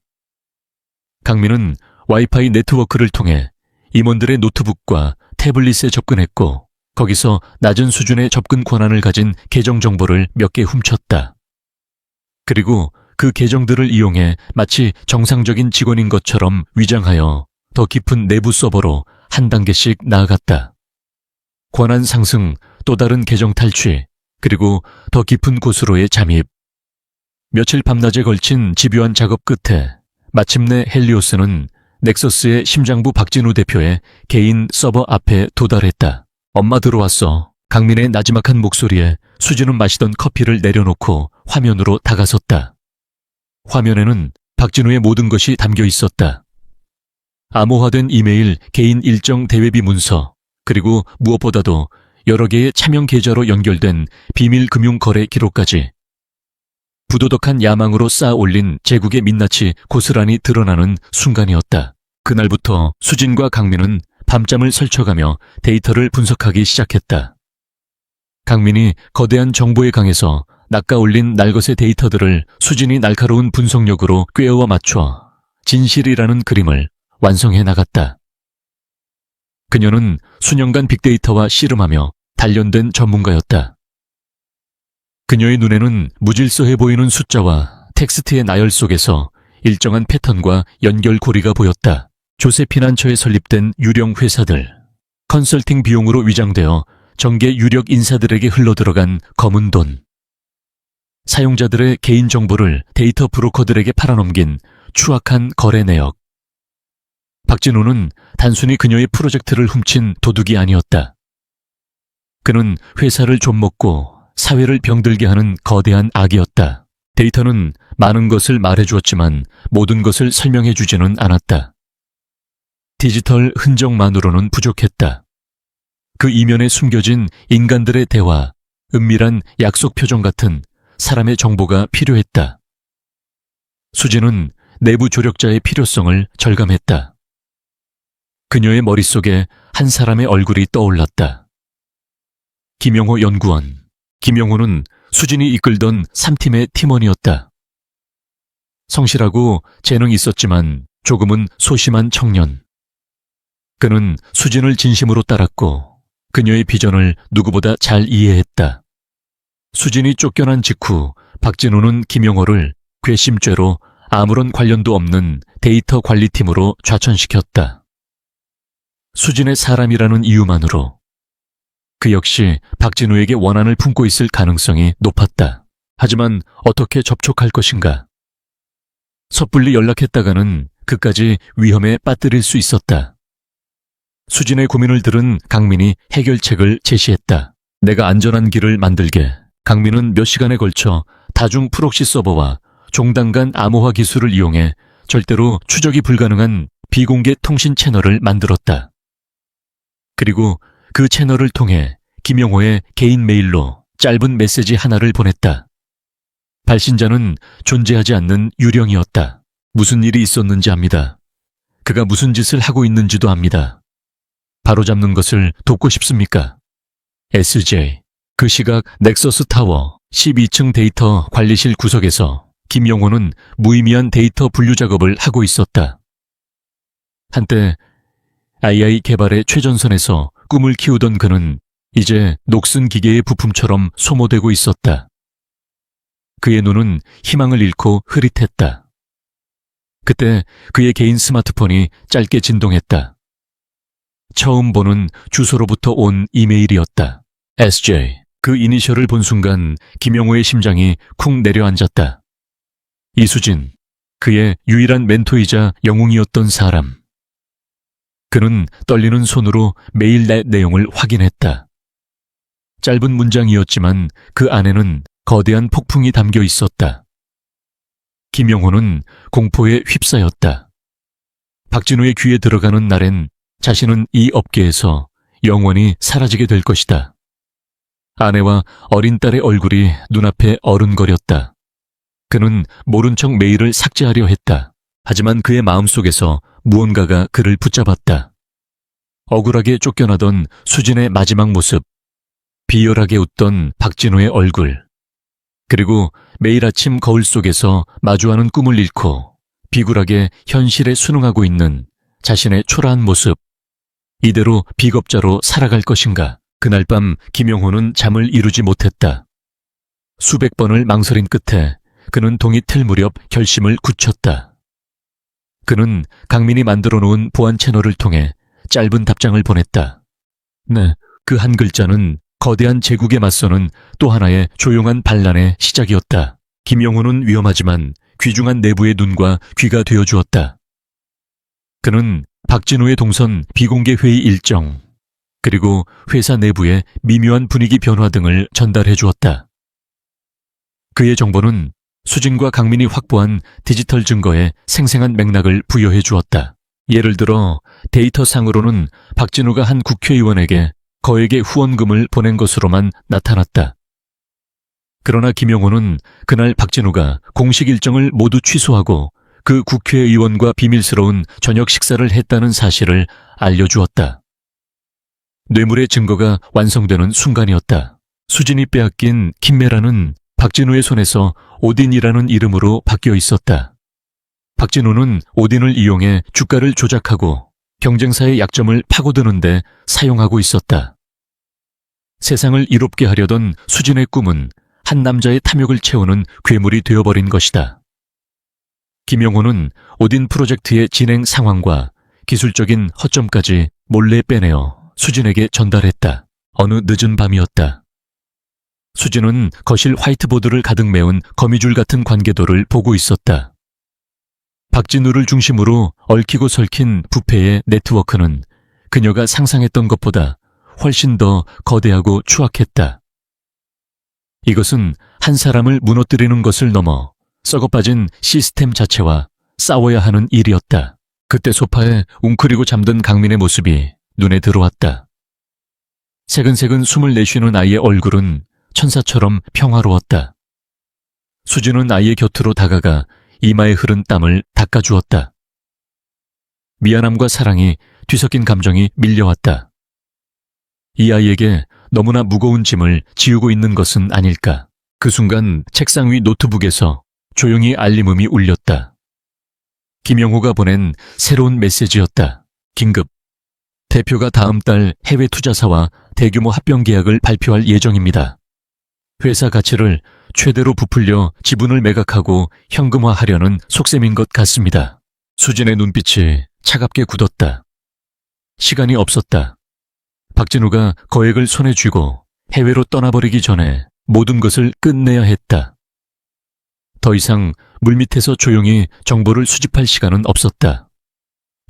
강민은 와이파이 네트워크를 통해 임원들의 노트북과 태블릿에 접근했고 거기서 낮은 수준의 접근 권한을 가진 계정 정보를 몇 개 훔쳤다. 그리고 그 계정들을 이용해 마치 정상적인 직원인 것처럼 위장하여 더 깊은 내부 서버로 한 단계씩 나아갔다. 권한 상승, 또 다른 계정 탈취, 그리고 더 깊은 곳으로의 잠입. 며칠 밤낮에 걸친 집요한 작업 끝에 마침내 헬리오스는 넥서스의 심장부 박진우 대표의 개인 서버 앞에 도달했다. 엄마 들어왔어. 강민의 나지막한 목소리에 수진은 마시던 커피를 내려놓고 화면으로 다가섰다. 화면에는 박진우의 모든 것이 담겨 있었다. 암호화된 이메일, 개인 일정 대외비 문서, 그리고 무엇보다도 여러 개의 차명 계좌로 연결된 비밀 금융 거래 기록까지. 부도덕한 야망으로 쌓아 올린 제국의 민낯이 고스란히 드러나는 순간이었다. 그날부터 수진과 강민은 밤잠을 설쳐가며 데이터를 분석하기 시작했다. 강민이 거대한 정보의 강에서 낚아올린 날것의 데이터들을 수진이 날카로운 분석력으로 꿰어와 맞춰 진실이라는 그림을 완성해 나갔다. 그녀는 수년간 빅데이터와 씨름하며 단련된 전문가였다. 그녀의 눈에는 무질서해 보이는 숫자와 텍스트의 나열 속에서 일정한 패턴과 연결고리가 보였다. 조세피난처에 설립된 유령 회사들, 컨설팅 비용으로 위장되어 정계 유력 인사들에게 흘러들어간 검은 돈. 사용자들의 개인정보를 데이터 브로커들에게 팔아넘긴 추악한 거래 내역. 박진우는 단순히 그녀의 프로젝트를 훔친 도둑이 아니었다. 그는 회사를 좀먹고 사회를 병들게 하는 거대한 악이었다. 데이터는 많은 것을 말해주었지만 모든 것을 설명해주지는 않았다. 디지털 흔적만으로는 부족했다. 그 이면에 숨겨진 인간들의 대화, 은밀한 약속 표정 같은 사람의 정보가 필요했다. 수지는 내부 조력자의 필요성을 절감했다. 그녀의 머릿속에 한 사람의 얼굴이 떠올랐다. 김영호 연구원. 김영호는 수진이 이끌던 3팀의 팀원이었다. 성실하고 재능이 있었지만 조금은 소심한 청년. 그는 수진을 진심으로 따랐고 그녀의 비전을 누구보다 잘 이해했다. 수진이 쫓겨난 직후 박진우는 김영호를 괘씸죄로 아무런 관련도 없는 데이터 관리팀으로 좌천시켰다. 수진의 사람이라는 이유만으로 그 역시 박진우에게 원한을 품고 있을 가능성이 높았다. 하지만 어떻게 접촉할 것인가? 섣불리 연락했다가는 그까지 위험에 빠뜨릴 수 있었다. 수진의 고민을 들은 강민이 해결책을 제시했다. 내가 안전한 길을 만들게. 강민은 몇 시간에 걸쳐 다중 프록시 서버와 종단 간 암호화 기술을 이용해 절대로 추적이 불가능한 비공개 통신 채널을 만들었다. 그리고 그 채널을 통해 김영호의 개인 메일로 짧은 메시지 하나를 보냈다. 발신자는 존재하지 않는 유령이었다. 무슨 일이 있었는지 압니다. 그가 무슨 짓을 하고 있는지도 압니다. 바로잡는 것을 돕고 싶습니까? SJ. 그 시각 넥서스 타워 12층 데이터 관리실 구석에서 김영호는 무의미한 데이터 분류 작업을 하고 있었다. 한때 AI 개발의 최전선에서 꿈을 키우던 그는 이제 녹슨 기계의 부품처럼 소모되고 있었다. 그의 눈은 희망을 잃고 흐릿했다. 그때 그의 개인 스마트폰이 짧게 진동했다. 처음 보는 주소로부터 온 이메일이었다. SJ. 그 이니셜을 본 순간 김영호의 심장이 쿵 내려앉았다. 이수진. 그의 유일한 멘토이자 영웅이었던 사람. 그는 떨리는 손으로 메일 내용을 확인했다. 짧은 문장이었지만 그 안에는 거대한 폭풍이 담겨 있었다. 김영호는 공포에 휩싸였다. 박진우의 귀에 들어가는 날엔 자신은 이 업계에서 영원히 사라지게 될 것이다. 아내와 어린 딸의 얼굴이 눈앞에 어른거렸다. 그는 모른 척 메일을 삭제하려 했다. 하지만 그의 마음속에서 무언가가 그를 붙잡았다. 억울하게 쫓겨나던 수진의 마지막 모습, 비열하게 웃던 박진우의 얼굴, 그리고 매일 아침 거울 속에서 마주하는 꿈을 잃고 비굴하게 현실에 순응하고 있는 자신의 초라한 모습. 이대로 비겁자로 살아갈 것인가? 그날 밤 김영호는 잠을 이루지 못했다. 수백 번을 망설인 끝에 그는 동이 틀 무렵 결심을 굳혔다. 그는 강민이 만들어 놓은 보안 채널을 통해 짧은 답장을 보냈다. 네, 그 한 글자는 거대한 제국에 맞서는 또 하나의 조용한 반란의 시작이었다. 김영호는 위험하지만 귀중한 내부의 눈과 귀가 되어주었다. 그는 박진우의 동선 비공개 회의 일정, 그리고 회사 내부의 미묘한 분위기 변화 등을 전달해 주었다. 그의 정보는 수진과 강민이 확보한 디지털 증거에 생생한 맥락을 부여해 주었다. 예를 들어 데이터상으로는 박진우가 한 국회의원에게 거액의 후원금을 보낸 것으로만 나타났다. 그러나 김영호는 그날 박진우가 공식 일정을 모두 취소하고 그 국회의원과 비밀스러운 저녁 식사를 했다는 사실을 알려주었다. 뇌물의 증거가 완성되는 순간이었다. 수진이 빼앗긴 킴메라는 박진우의 손에서 오딘이라는 이름으로 바뀌어 있었다. 박진우는 오딘을 이용해 주가를 조작하고 경쟁사의 약점을 파고드는데 사용하고 있었다. 세상을 이롭게 하려던 수진의 꿈은 한 남자의 탐욕을 채우는 괴물이 되어버린 것이다. 김영호는 오딘 프로젝트의 진행 상황과 기술적인 허점까지 몰래 빼내어 수진에게 전달했다. 어느 늦은 밤이었다. 수진은 거실 화이트보드를 가득 메운 거미줄 같은 관계도를 보고 있었다. 박진우를 중심으로 얽히고 설킨 부패의 네트워크는 그녀가 상상했던 것보다 훨씬 더 거대하고 추악했다. 이것은 한 사람을 무너뜨리는 것을 넘어 썩어빠진 시스템 자체와 싸워야 하는 일이었다. 그때 소파에 웅크리고 잠든 강민의 모습이 눈에 들어왔다. 새근새근 숨을 내쉬는 아이의 얼굴은 천사처럼 평화로웠다. 수진은 아이의 곁으로 다가가 이마에 흐른 땀을 닦아주었다. 미안함과 사랑이 뒤섞인 감정이 밀려왔다. 이 아이에게 너무나 무거운 짐을 지우고 있는 것은 아닐까. 그 순간 책상 위 노트북에서 조용히 알림음이 울렸다. 김영호가 보낸 새로운 메시지였다. 긴급. 대표가 다음 달 해외 투자사와 대규모 합병 계약을 발표할 예정입니다. 회사 가치를 최대로 부풀려 지분을 매각하고 현금화하려는 속셈인 것 같습니다. 수진의 눈빛이 차갑게 굳었다. 시간이 없었다. 박진우가 거액을 손에 쥐고 해외로 떠나버리기 전에 모든 것을 끝내야 했다. 더 이상 물밑에서 조용히 정보를 수집할 시간은 없었다.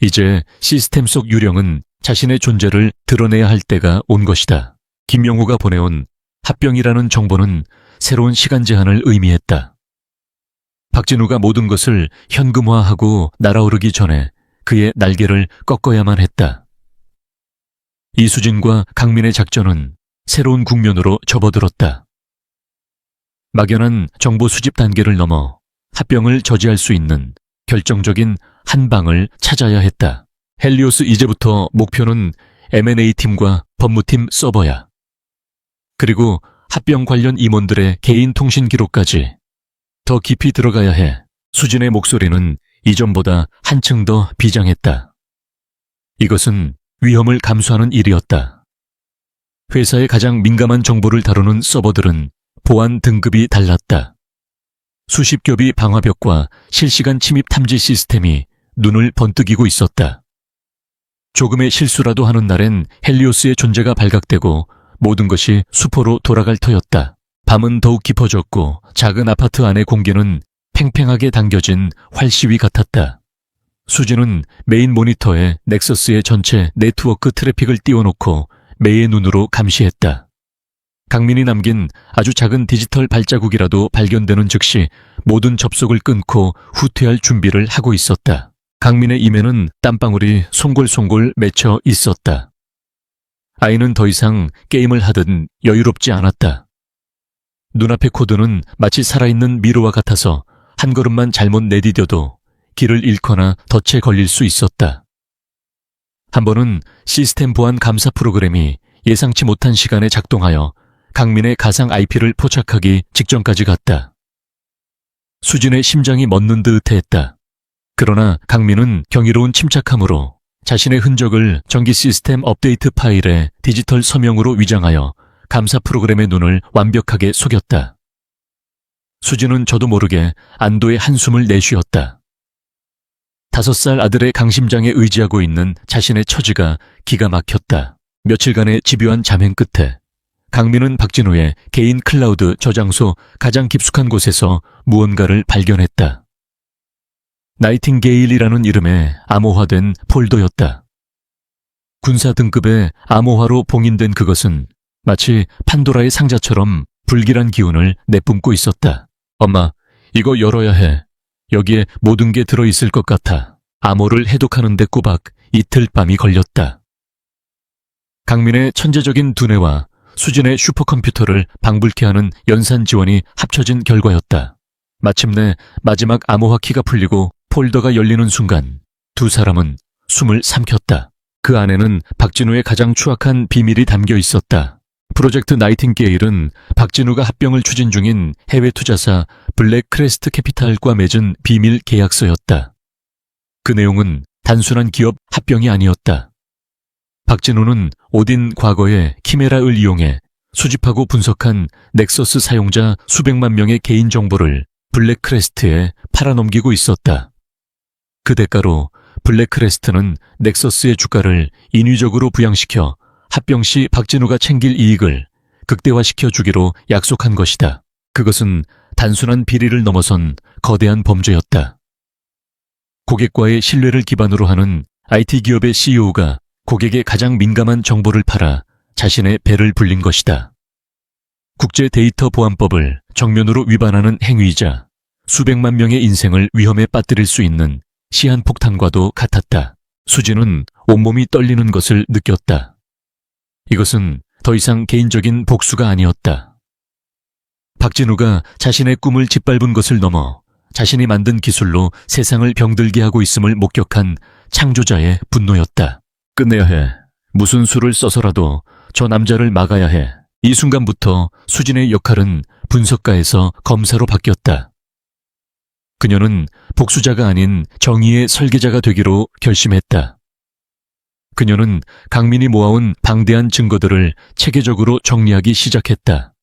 이제 시스템 속 유령은 자신의 존재를 드러내야 할 때가 온 것이다. 김영호가 보내온 합병이라는 정보는 새로운 시간 제한을 의미했다. 박진우가 모든 것을 현금화하고 날아오르기 전에 그의 날개를 꺾어야만 했다. 이수진과 강민의 작전은 새로운 국면으로 접어들었다. 막연한 정보 수집 단계를 넘어 합병을 저지할 수 있는 결정적인 한 방을 찾아야 했다. 헬리오스, 이제부터 목표는 M&A 팀과 법무팀 서버야. 그리고 합병 관련 임원들의 개인 통신 기록까지 더 깊이 들어가야 해. 수진의 목소리는 이전보다 한층 더 비장했다. 이것은 위험을 감수하는 일이었다. 회사의 가장 민감한 정보를 다루는 서버들은 보안 등급이 달랐다. 수십 겹의 방화벽과 실시간 침입 탐지 시스템이 눈을 번뜩이고 있었다. 조금의 실수라도 하는 날엔 헬리오스의 존재가 발각되고 모든 것이 수포로 돌아갈 터였다. 밤은 더욱 깊어졌고 작은 아파트 안의 공기는 팽팽하게 당겨진 활시위 같았다. 수진은 메인 모니터에 넥서스의 전체 네트워크 트래픽을 띄워놓고 매의 눈으로 감시했다. 강민이 남긴 아주 작은 디지털 발자국이라도 발견되는 즉시 모든 접속을 끊고 후퇴할 준비를 하고 있었다. 강민의 임에는 땀방울이 송골송골 맺혀 있었다. 아이는 더 이상 게임을 하듯 여유롭지 않았다. 눈앞의 코드는 마치 살아있는 미로와 같아서 한 걸음만 잘못 내디뎌도 길을 잃거나 덫에 걸릴 수 있었다. 한 번은 시스템 보안 감사 프로그램이 예상치 못한 시간에 작동하여 강민의 가상 IP를 포착하기 직전까지 갔다. 수진의 심장이 멎는 듯했다. 그러나 강민은 경이로운 침착함으로 자신의 흔적을 전기 시스템 업데이트 파일에 디지털 서명으로 위장하여 감사 프로그램의 눈을 완벽하게 속였다. 수진은 저도 모르게 안도의 한숨을 내쉬었다. 5살 아들의 강심장에 의지하고 있는 자신의 처지가 기가 막혔다. 며칠간의 집요한 잠행 끝에 강민은 박진우의 개인 클라우드 저장소 가장 깊숙한 곳에서 무언가를 발견했다. 나이팅게일이라는 이름의 암호화된 폴더였다. 군사 등급의 암호화로 봉인된 그것은 마치 판도라의 상자처럼 불길한 기운을 내뿜고 있었다. 엄마, 이거 열어야 해. 여기에 모든 게 들어있을 것 같아. 암호를 해독하는 데 꼬박 이틀 밤이 걸렸다. 강민의 천재적인 두뇌와 수진의 슈퍼컴퓨터를 방불케 하는 연산 지원이 합쳐진 결과였다. 마침내 마지막 암호화 키가 풀리고 폴더가 열리는 순간 두 사람은 숨을 삼켰다. 그 안에는 박진우의 가장 추악한 비밀이 담겨 있었다. 프로젝트 나이팅게일은 박진우가 합병을 추진 중인 해외 투자사 블랙 크레스트 캐피탈과 맺은 비밀 계약서였다. 그 내용은 단순한 기업 합병이 아니었다. 박진우는 오딘 과거의 키메라를 이용해 수집하고 분석한 넥서스 사용자 수백만 명의 개인정보를 블랙 크레스트에 팔아넘기고 있었다. 그 대가로 블랙 크레스트는 넥서스의 주가를 인위적으로 부양시켜 합병 시 박진우가 챙길 이익을 극대화시켜 주기로 약속한 것이다. 그것은 단순한 비리를 넘어선 거대한 범죄였다. 고객과의 신뢰를 기반으로 하는 IT 기업의 CEO가 고객의 가장 민감한 정보를 팔아 자신의 배를 불린 것이다. 국제 데이터 보안법을 정면으로 위반하는 행위이자 수백만 명의 인생을 위험에 빠뜨릴 수 있는 시한폭탄과도 같았다. 수지는 온몸이 떨리는 것을 느꼈다. 이것은 더 이상 개인적인 복수가 아니었다. 박진우가 자신의 꿈을 짓밟은 것을 넘어 자신이 만든 기술로 세상을 병들게 하고 있음을 목격한 창조자의 분노였다. 끝내야 해. 무슨 수를 써서라도 저 남자를 막아야 해. 이 순간부터 수진의 역할은 분석가에서 검사로 바뀌었다. 그녀는 복수자가 아닌 정의의 설계자가 되기로 결심했다. 그녀는 강민이 모아온 방대한 증거들을 체계적으로 정리하기 시작했다.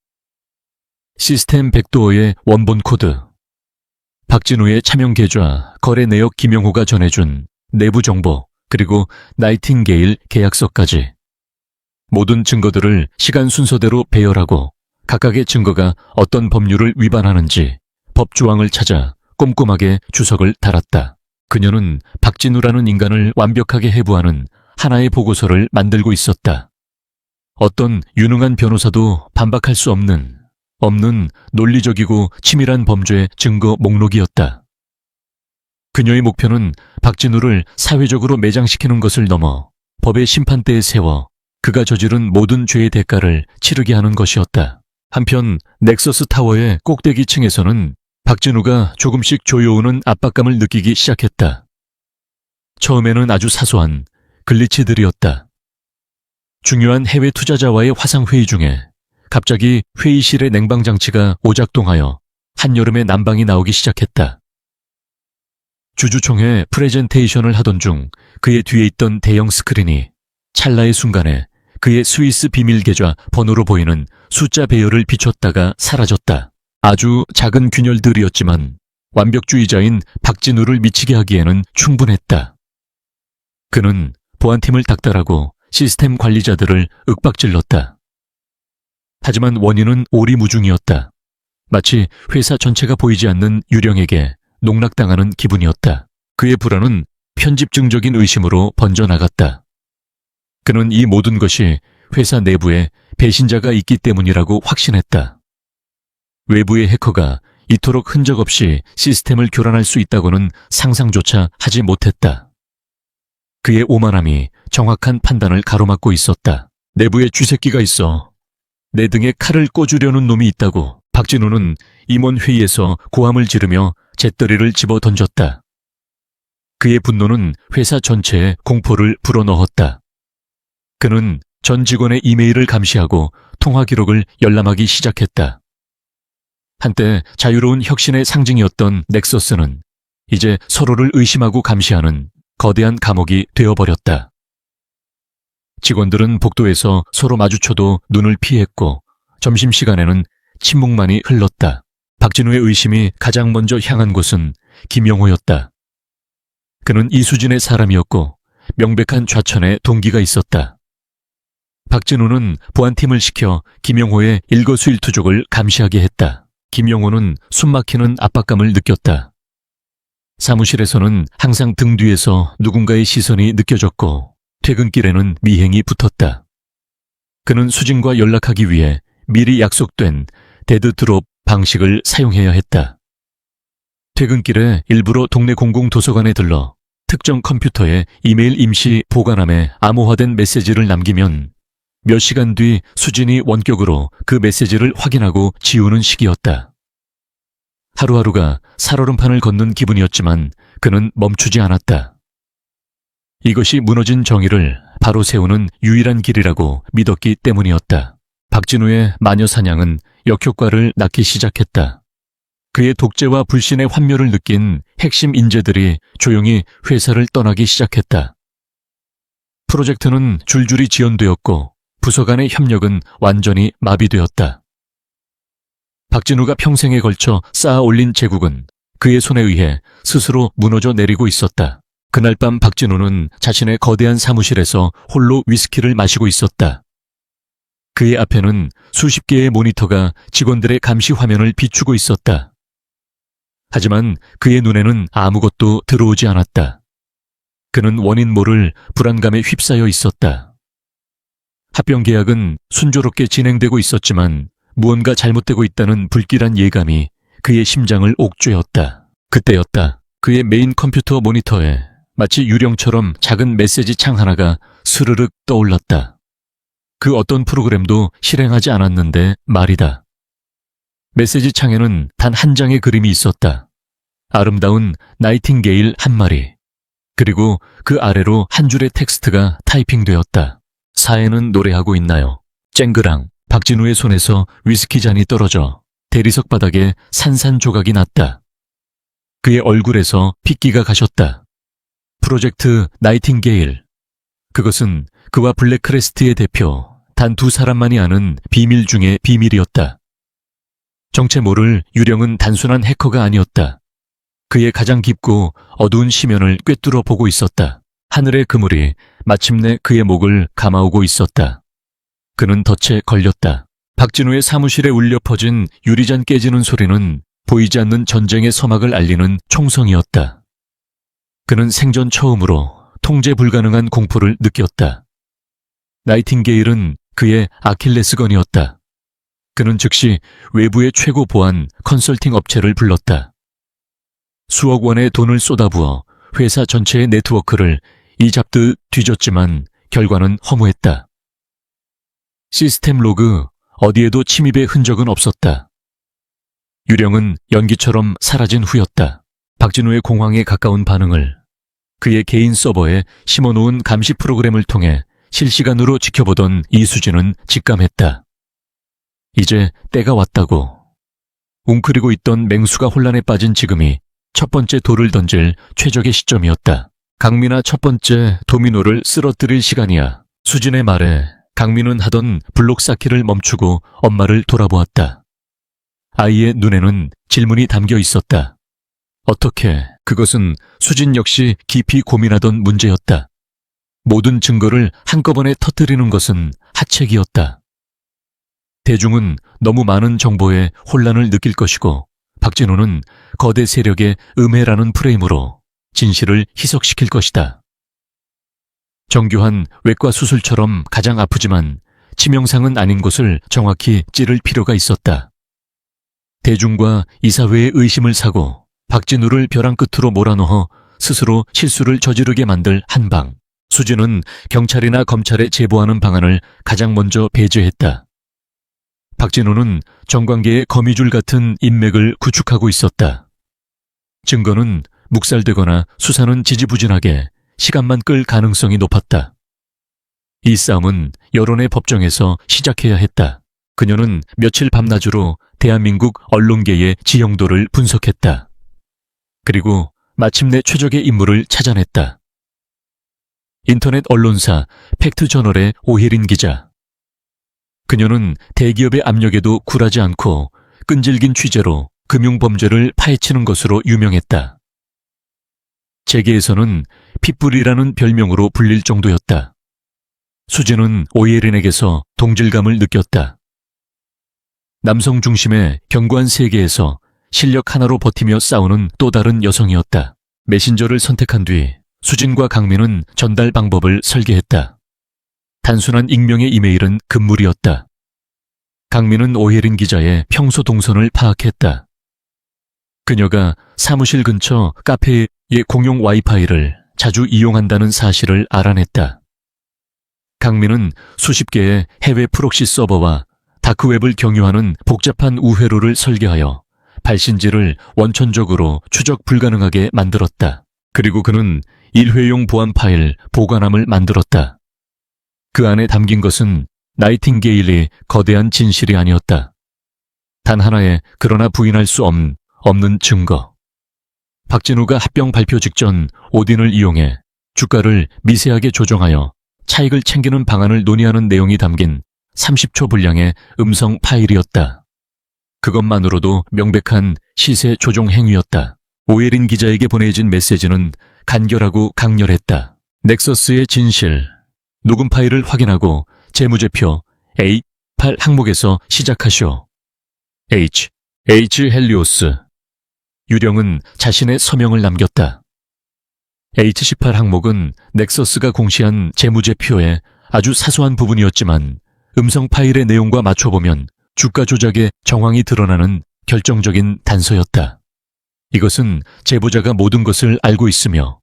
시스템 백도어의 원본 코드, 박진우의 차명 계좌, 거래 내역 김영호가 전해준 내부 정보, 그리고 나이팅게일 계약서까지. 모든 증거들을 시간 순서대로 배열하고 각각의 증거가 어떤 법률을 위반하는지 법조항을 찾아 꼼꼼하게 주석을 달았다. 그녀는 박진우라는 인간을 완벽하게 해부하는 하나의 보고서를 만들고 있었다. 어떤 유능한 변호사도 반박할 수 없는 논리적이고 치밀한 범죄 증거 목록이었다. 그녀의 목표는 박진우를 사회적으로 매장시키는 것을 넘어 법의 심판대에 세워 그가 저지른 모든 죄의 대가를 치르게 하는 것이었다. 한편 넥서스 타워의 꼭대기층에서는 박진우가 조금씩 조여오는 압박감을 느끼기 시작했다. 처음에는 아주 사소한 글리치들이었다. 중요한 해외 투자자와의 화상회의 중에 갑자기 회의실의 냉방장치가 오작동하여 한여름에 난방이 나오기 시작했다. 주주총회 프레젠테이션을 하던 중 그의 뒤에 있던 대형 스크린이 찰나의 순간에 그의 스위스 비밀 계좌 번호로 보이는 숫자 배열을 비췄다가 사라졌다. 아주 작은 균열들이었지만 완벽주의자인 박진우를 미치게 하기에는 충분했다. 그는 보안팀을 닥달하고 시스템 관리자들을 윽박질렀다. 하지만 원인은 오리무중이었다. 마치 회사 전체가 보이지 않는 유령에게 농락당하는 기분이었다. 그의 불안은 편집증적인 의심으로 번져나갔다. 그는 이 모든 것이 회사 내부에 배신자가 있기 때문이라고 확신했다. 외부의 해커가 이토록 흔적 없이 시스템을 교란할 수 있다고는 상상조차 하지 못했다. 그의 오만함이 정확한 판단을 가로막고 있었다. 내부에 쥐새끼가 있어. 내 등에 칼을 꽂으려는 놈이 있다고. 박진우는 임원회의에서 고함을 지르며 잿더리를 집어 던졌다. 그의 분노는 회사 전체에 공포를 불어넣었다. 그는 전 직원의 이메일을 감시하고 통화 기록을 열람하기 시작했다. 한때 자유로운 혁신의 상징이었던 넥서스는 이제 서로를 의심하고 감시하는 거대한 감옥이 되어버렸다. 직원들은 복도에서 서로 마주쳐도 눈을 피했고 점심시간에는 침묵만이 흘렀다. 박진우의 의심이 가장 먼저 향한 곳은 김영호였다. 그는 이수진의 사람이었고 명백한 좌천의 동기가 있었다. 박진우는 보안팀을 시켜 김영호의 일거수일투족을 감시하게 했다. 김영호는 숨막히는 압박감을 느꼈다. 사무실에서는 항상 등 뒤에서 누군가의 시선이 느껴졌고 퇴근길에는 미행이 붙었다. 그는 수진과 연락하기 위해 미리 약속된 데드드롭 방식을 사용해야 했다. 퇴근길에 일부러 동네 공공도서관에 들러 특정 컴퓨터에 이메일 임시 보관함에 암호화된 메시지를 남기면 몇 시간 뒤 수진이 원격으로 그 메시지를 확인하고 지우는 식이었다. 하루하루가 살얼음판을 걷는 기분이었지만 그는 멈추지 않았다. 이것이 무너진 정의를 바로 세우는 유일한 길이라고 믿었기 때문이었다. 박진우의 마녀사냥은 역효과를 낳기 시작했다. 그의 독재와 불신의 환멸을 느낀 핵심 인재들이 조용히 회사를 떠나기 시작했다. 프로젝트는 줄줄이 지연되었고 부서 간의 협력은 완전히 마비되었다. 박진우가 평생에 걸쳐 쌓아 올린 제국은 그의 손에 의해 스스로 무너져 내리고 있었다. 그날 밤 박진우는 자신의 거대한 사무실에서 홀로 위스키를 마시고 있었다. 그의 앞에는 수십 개의 모니터가 직원들의 감시 화면을 비추고 있었다. 하지만 그의 눈에는 아무것도 들어오지 않았다. 그는 원인 모를 불안감에 휩싸여 있었다. 합병 계약은 순조롭게 진행되고 있었지만 무언가 잘못되고 있다는 불길한 예감이 그의 심장을 옥죄었다. 그때였다. 그의 메인 컴퓨터 모니터에 마치 유령처럼 작은 메시지 창 하나가 스르륵 떠올랐다. 그 어떤 프로그램도 실행하지 않았는데 말이다. 메시지 창에는 단 한 장의 그림이 있었다. 아름다운 나이팅게일 한 마리. 그리고 그 아래로 한 줄의 텍스트가 타이핑되었다. 사회는 노래하고 있나요? 쨍그랑. 박진우의 손에서 위스키 잔이 떨어져 대리석 바닥에 산산조각이 났다. 그의 얼굴에서 핏기가 가셨다. 프로젝트 나이팅게일. 그것은 그와 블랙크레스트의 대표 단 두 사람만이 아는 비밀 중의 비밀이었다. 정체 모를 유령은 단순한 해커가 아니었다. 그의 가장 깊고 어두운 심연을 꿰뚫어 보고 있었다. 하늘의 그물이 마침내 그의 목을 감아오고 있었다. 그는 덫에 걸렸다. 박진우의 사무실에 울려 퍼진 유리잔 깨지는 소리는 보이지 않는 전쟁의 서막을 알리는 총성이었다. 그는 생전 처음으로 통제 불가능한 공포를 느꼈다. 나이팅게일은 그의 아킬레스건이었다. 그는 즉시 외부의 최고 보안 컨설팅 업체를 불렀다. 수억 원의 돈을 쏟아부어 회사 전체의 네트워크를 이잡듯 뒤졌지만 결과는 허무했다. 시스템 로그 어디에도 침입의 흔적은 없었다. 유령은 연기처럼 사라진 후였다. 박진우의 공황에 가까운 반응을 그의 개인 서버에 심어놓은 감시 프로그램을 통해 실시간으로 지켜보던 이수진은 직감했다. 이제 때가 왔다고. 웅크리고 있던 맹수가 혼란에 빠진 지금이 첫 번째 돌을 던질 최적의 시점이었다. 강민아, 첫 번째 도미노를 쓰러뜨릴 시간이야. 수진의 말에 강민은 하던 블록 쌓기를 멈추고 엄마를 돌아보았다. 아이의 눈에는 질문이 담겨 있었다. 어떻게? 그것은 수진 역시 깊이 고민하던 문제였다. 모든 증거를 한꺼번에 터뜨리는 것은 하책이었다. 대중은 너무 많은 정보에 혼란을 느낄 것이고 박진우는 거대 세력의 음해라는 프레임으로 진실을 희석시킬 것이다. 정교한 외과 수술처럼 가장 아프지만 치명상은 아닌 곳을 정확히 찌를 필요가 있었다. 대중과 이사회의 의심을 사고 박진우를 벼랑 끝으로 몰아넣어 스스로 실수를 저지르게 만들 한방. 수진은 경찰이나 검찰에 제보하는 방안을 가장 먼저 배제했다. 박진우는 정관계의 거미줄 같은 인맥을 구축하고 있었다. 증거는 묵살되거나 수사는 지지부진하게 시간만 끌 가능성이 높았다. 이 싸움은 여론의 법정에서 시작해야 했다. 그녀는 며칠 밤낮으로 대한민국 언론계의 지형도를 분석했다. 그리고 마침내 최적의 인물을 찾아냈다. 인터넷 언론사 팩트저널의 오혜린 기자. 그녀는 대기업의 압력에도 굴하지 않고 끈질긴 취재로 금융범죄를 파헤치는 것으로 유명했다. 재계에서는 핏불이라는 별명으로 불릴 정도였다. 수진은 오혜린에게서 동질감을 느꼈다. 남성 중심의 견고한 세계에서 실력 하나로 버티며 싸우는 또 다른 여성이었다. 메신저를 선택한 뒤 수진과 강민은 전달 방법을 설계했다. 단순한 익명의 이메일은 금물이었다. 강민은 오혜린 기자의 평소 동선을 파악했다. 그녀가 사무실 근처 카페의 공용 와이파이를 자주 이용한다는 사실을 알아냈다. 강민은 수십 개의 해외 프록시 서버와 다크웹을 경유하는 복잡한 우회로를 설계하여 발신지를 원천적으로 추적 불가능하게 만들었다. 그리고 그는 일회용 보안 파일 보관함을 만들었다. 그 안에 담긴 것은 나이팅게일의 거대한 진실이 아니었다. 단 하나의 그러나 부인할 수 없는 증거. 박진우가 합병 발표 직전 오딘을 이용해 주가를 미세하게 조정하여 차익을 챙기는 방안을 논의하는 내용이 담긴 30초 분량의 음성 파일이었다. 그것만으로도 명백한 시세 조종 행위였다. 오혜린 기자에게 보내진 메시지는 간결하고 강렬했다. 넥서스의 진실. 녹음 파일을 확인하고 재무제표 H18 항목에서 시작하시오. H 헬리오스. 유령은 자신의 서명을 남겼다. H18 항목은 넥서스가 공시한 재무제표의 아주 사소한 부분이었지만 음성 파일의 내용과 맞춰보면 주가 조작의 정황이 드러나는 결정적인 단서였다. 이것은 제보자가 모든 것을 알고 있으며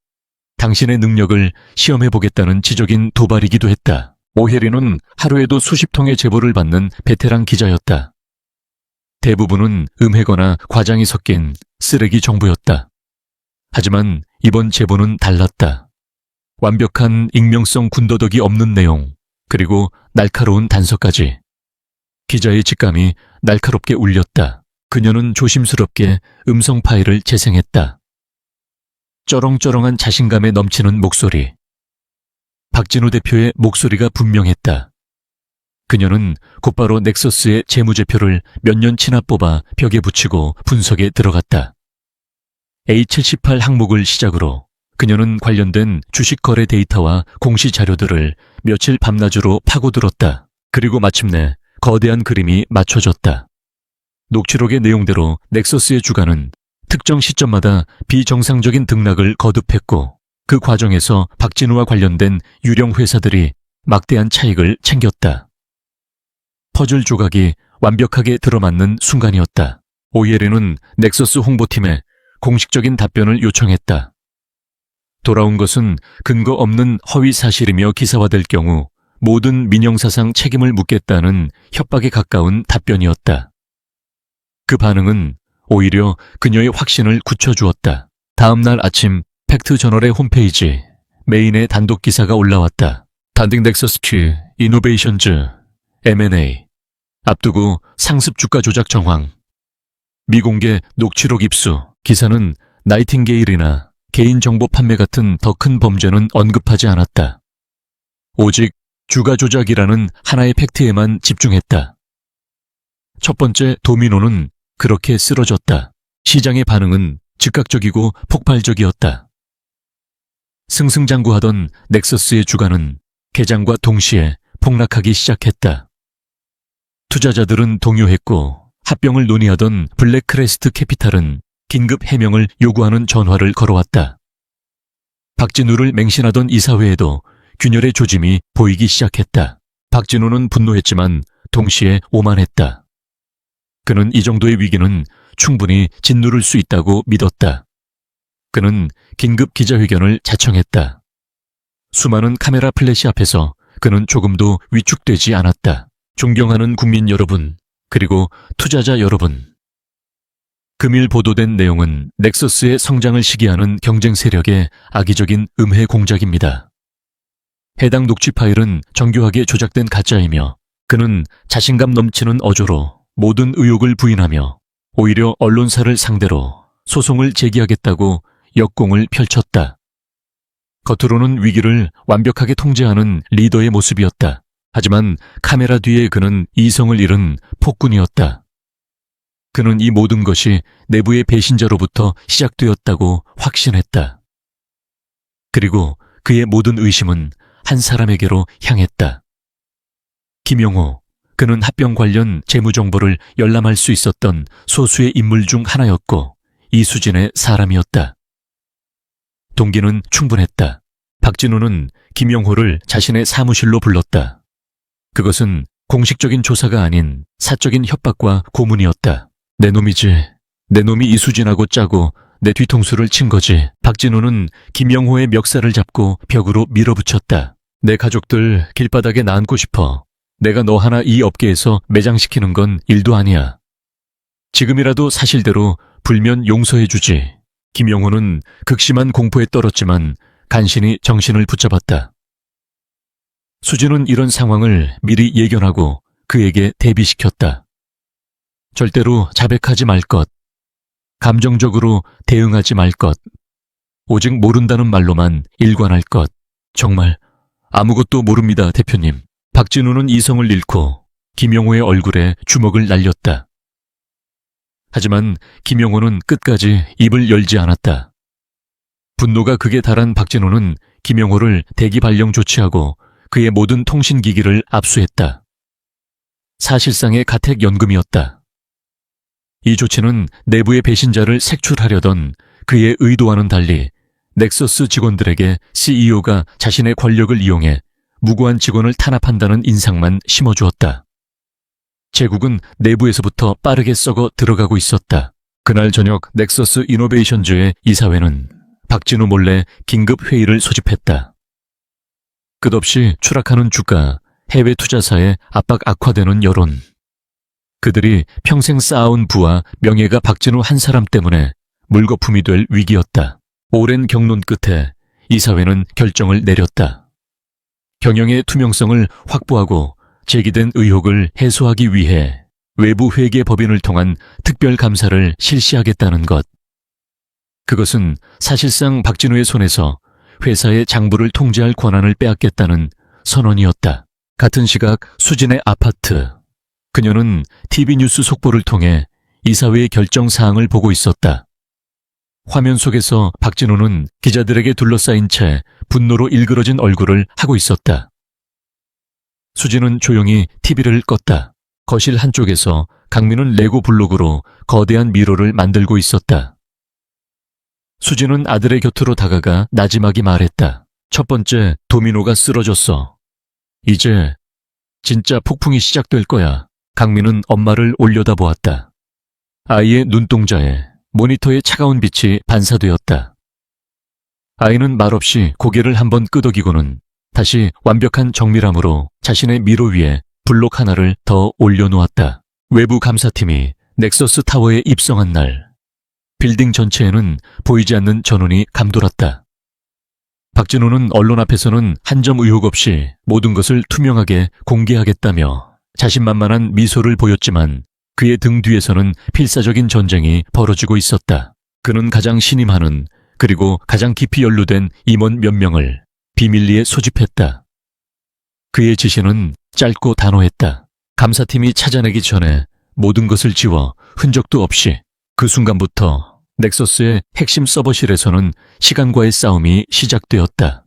당신의 능력을 시험해보겠다는 지적인 도발이기도 했다. 오헤리는 하루에도 수십 통의 제보를 받는 베테랑 기자였다. 대부분은 음해거나 과장이 섞인 쓰레기 정보였다. 하지만 이번 제보는 달랐다. 완벽한 익명성 군더더기 없는 내용, 그리고 날카로운 단서까지. 기자의 직감이 날카롭게 울렸다. 그녀는 조심스럽게 음성 파일을 재생했다. 쩌렁쩌렁한 자신감에 넘치는 목소리. 박진우 대표의 목소리가 분명했다. 그녀는 곧바로 넥서스의 재무제표를 몇 년치나 뽑아 벽에 붙이고 분석에 들어갔다. A78 항목을 시작으로 그녀는 관련된 주식 거래 데이터와 공시 자료들을 며칠 밤낮으로 파고들었다. 그리고 마침내 거대한 그림이 맞춰졌다. 녹취록의 내용대로 넥서스의 주가는 특정 시점마다 비정상적인 등락을 거듭했고 그 과정에서 박진우와 관련된 유령 회사들이 막대한 차익을 챙겼다. 퍼즐 조각이 완벽하게 들어맞는 순간이었다. 오예리는 넥서스 홍보팀에 공식적인 답변을 요청했다. 돌아온 것은 근거 없는 허위 사실이며 기사화될 경우 모든 민영사상 책임을 묻겠다는 협박에 가까운 답변이었다. 그 반응은 오히려 그녀의 확신을 굳혀주었다. 다음 날 아침 팩트저널의 홈페이지 메인에 단독 기사가 올라왔다. 단딩 넥서스 큐 이노베이션즈 M&A 앞두고 상습 주가 조작 정황. 미공개 녹취록 입수. 기사는 나이팅게일이나 개인정보 판매 같은 더 큰 범죄는 언급하지 않았다. 오직 주가 조작이라는 하나의 팩트에만 집중했다. 첫 번째 도미노는 그렇게 쓰러졌다. 시장의 반응은 즉각적이고 폭발적이었다. 승승장구하던 넥서스의 주가는 개장과 동시에 폭락하기 시작했다. 투자자들은 동요했고 합병을 논의하던 블랙크레스트 캐피탈은 긴급 해명을 요구하는 전화를 걸어왔다. 박진우를 맹신하던 이사회에도 균열의 조짐이 보이기 시작했다. 박진우는 분노했지만 동시에 오만했다. 그는 이 정도의 위기는 충분히 짓누를 수 있다고 믿었다. 그는 긴급 기자회견을 자청했다. 수많은 카메라 플래시 앞에서 그는 조금도 위축되지 않았다. 존경하는 국민 여러분, 그리고 투자자 여러분. 금일 보도된 내용은 넥서스의 성장을 시기하는 경쟁 세력의 악의적인 음해 공작입니다. 해당 녹취 파일은 정교하게 조작된 가짜이며 그는 자신감 넘치는 어조로 모든 의혹을 부인하며 오히려 언론사를 상대로 소송을 제기하겠다고 역공을 펼쳤다. 겉으로는 위기를 완벽하게 통제하는 리더의 모습이었다. 하지만 카메라 뒤에 그는 이성을 잃은 폭군이었다. 그는 이 모든 것이 내부의 배신자로부터 시작되었다고 확신했다. 그리고 그의 모든 의심은 한 사람에게로 향했다. 김용호. 그는 합병 관련 재무 정보를 열람할 수 있었던 소수의 인물 중 하나였고 이수진의 사람이었다. 동기는 충분했다. 박진우는 김용호를 자신의 사무실로 불렀다. 그것은 공식적인 조사가 아닌 사적인 협박과 고문이었다. 내 놈이지. 내 놈이 이수진하고 짜고 내 뒤통수를 친 거지. 박진우는 김영호의 멱살을 잡고 벽으로 밀어붙였다. 내 가족들 길바닥에 놔앉고 싶어. 내가 너 하나 이 업계에서 매장시키는 건 일도 아니야. 지금이라도 사실대로 불면 용서해주지. 김영호는 극심한 공포에 떨었지만 간신히 정신을 붙잡았다. 수진은 이런 상황을 미리 예견하고 그에게 대비시켰다. 절대로 자백하지 말 것. 감정적으로 대응하지 말 것. 오직 모른다는 말로만 일관할 것. 정말 아무것도 모릅니다, 대표님. 박진우는 이성을 잃고 김영호의 얼굴에 주먹을 날렸다. 하지만 김영호는 끝까지 입을 열지 않았다. 분노가 극에 달한 박진우는 김영호를 대기 발령 조치하고 그의 모든 통신기기를 압수했다. 사실상의 가택연금이었다. 이 조치는 내부의 배신자를 색출하려던 그의 의도와는 달리 넥서스 직원들에게 CEO가 자신의 권력을 이용해 무고한 직원을 탄압한다는 인상만 심어주었다. 제국은 내부에서부터 빠르게 썩어 들어가고 있었다. 그날 저녁 넥서스 이노베이션즈의 이사회는 박진우 몰래 긴급 회의를 소집했다. 끝없이 추락하는 주가, 해외 투자사의 압박 악화되는 여론. 그들이 평생 쌓아온 부와 명예가 박진우 한 사람 때문에 물거품이 될 위기였다. 오랜 경론 끝에 이사회는 결정을 내렸다. 경영의 투명성을 확보하고 제기된 의혹을 해소하기 위해 외부 회계법인을 통한 특별감사를 실시하겠다는 것. 그것은 사실상 박진우의 손에서 회사의 장부를 통제할 권한을 빼앗겠다는 선언이었다. 같은 시각 수진의 아파트. 그녀는 TV 뉴스 속보를 통해 이사회의 결정 사항을 보고 있었다. 화면 속에서 박진우는 기자들에게 둘러싸인 채 분노로 일그러진 얼굴을 하고 있었다. 수진은 조용히 TV를 껐다. 거실 한쪽에서 강민은 레고 블록으로 거대한 미로를 만들고 있었다. 수진은 아들의 곁으로 다가가 나지막이 말했다. 첫 번째 도미노가 쓰러졌어. 이제 진짜 폭풍이 시작될 거야. 강민은 엄마를 올려다보았다. 아이의 눈동자에 모니터의 차가운 빛이 반사되었다. 아이는 말없이 고개를 한번 끄덕이고는 다시 완벽한 정밀함으로 자신의 미로 위에 블록 하나를 더 올려놓았다. 외부 감사팀이 넥서스 타워에 입성한 날, 빌딩 전체에는 보이지 않는 전운이 감돌았다. 박진우는 언론 앞에서는 한 점 의혹 없이 모든 것을 투명하게 공개하겠다며 자신만만한 미소를 보였지만 그의 등 뒤에서는 필사적인 전쟁이 벌어지고 있었다. 그는 가장 신임하는 그리고 가장 깊이 연루된 임원 몇 명을 비밀리에 소집했다. 그의 지시는 짧고 단호했다. 감사팀이 찾아내기 전에 모든 것을 지워 흔적도 없이. 그 순간부터 넥서스의 핵심 서버실에서는 시간과의 싸움이 시작되었다.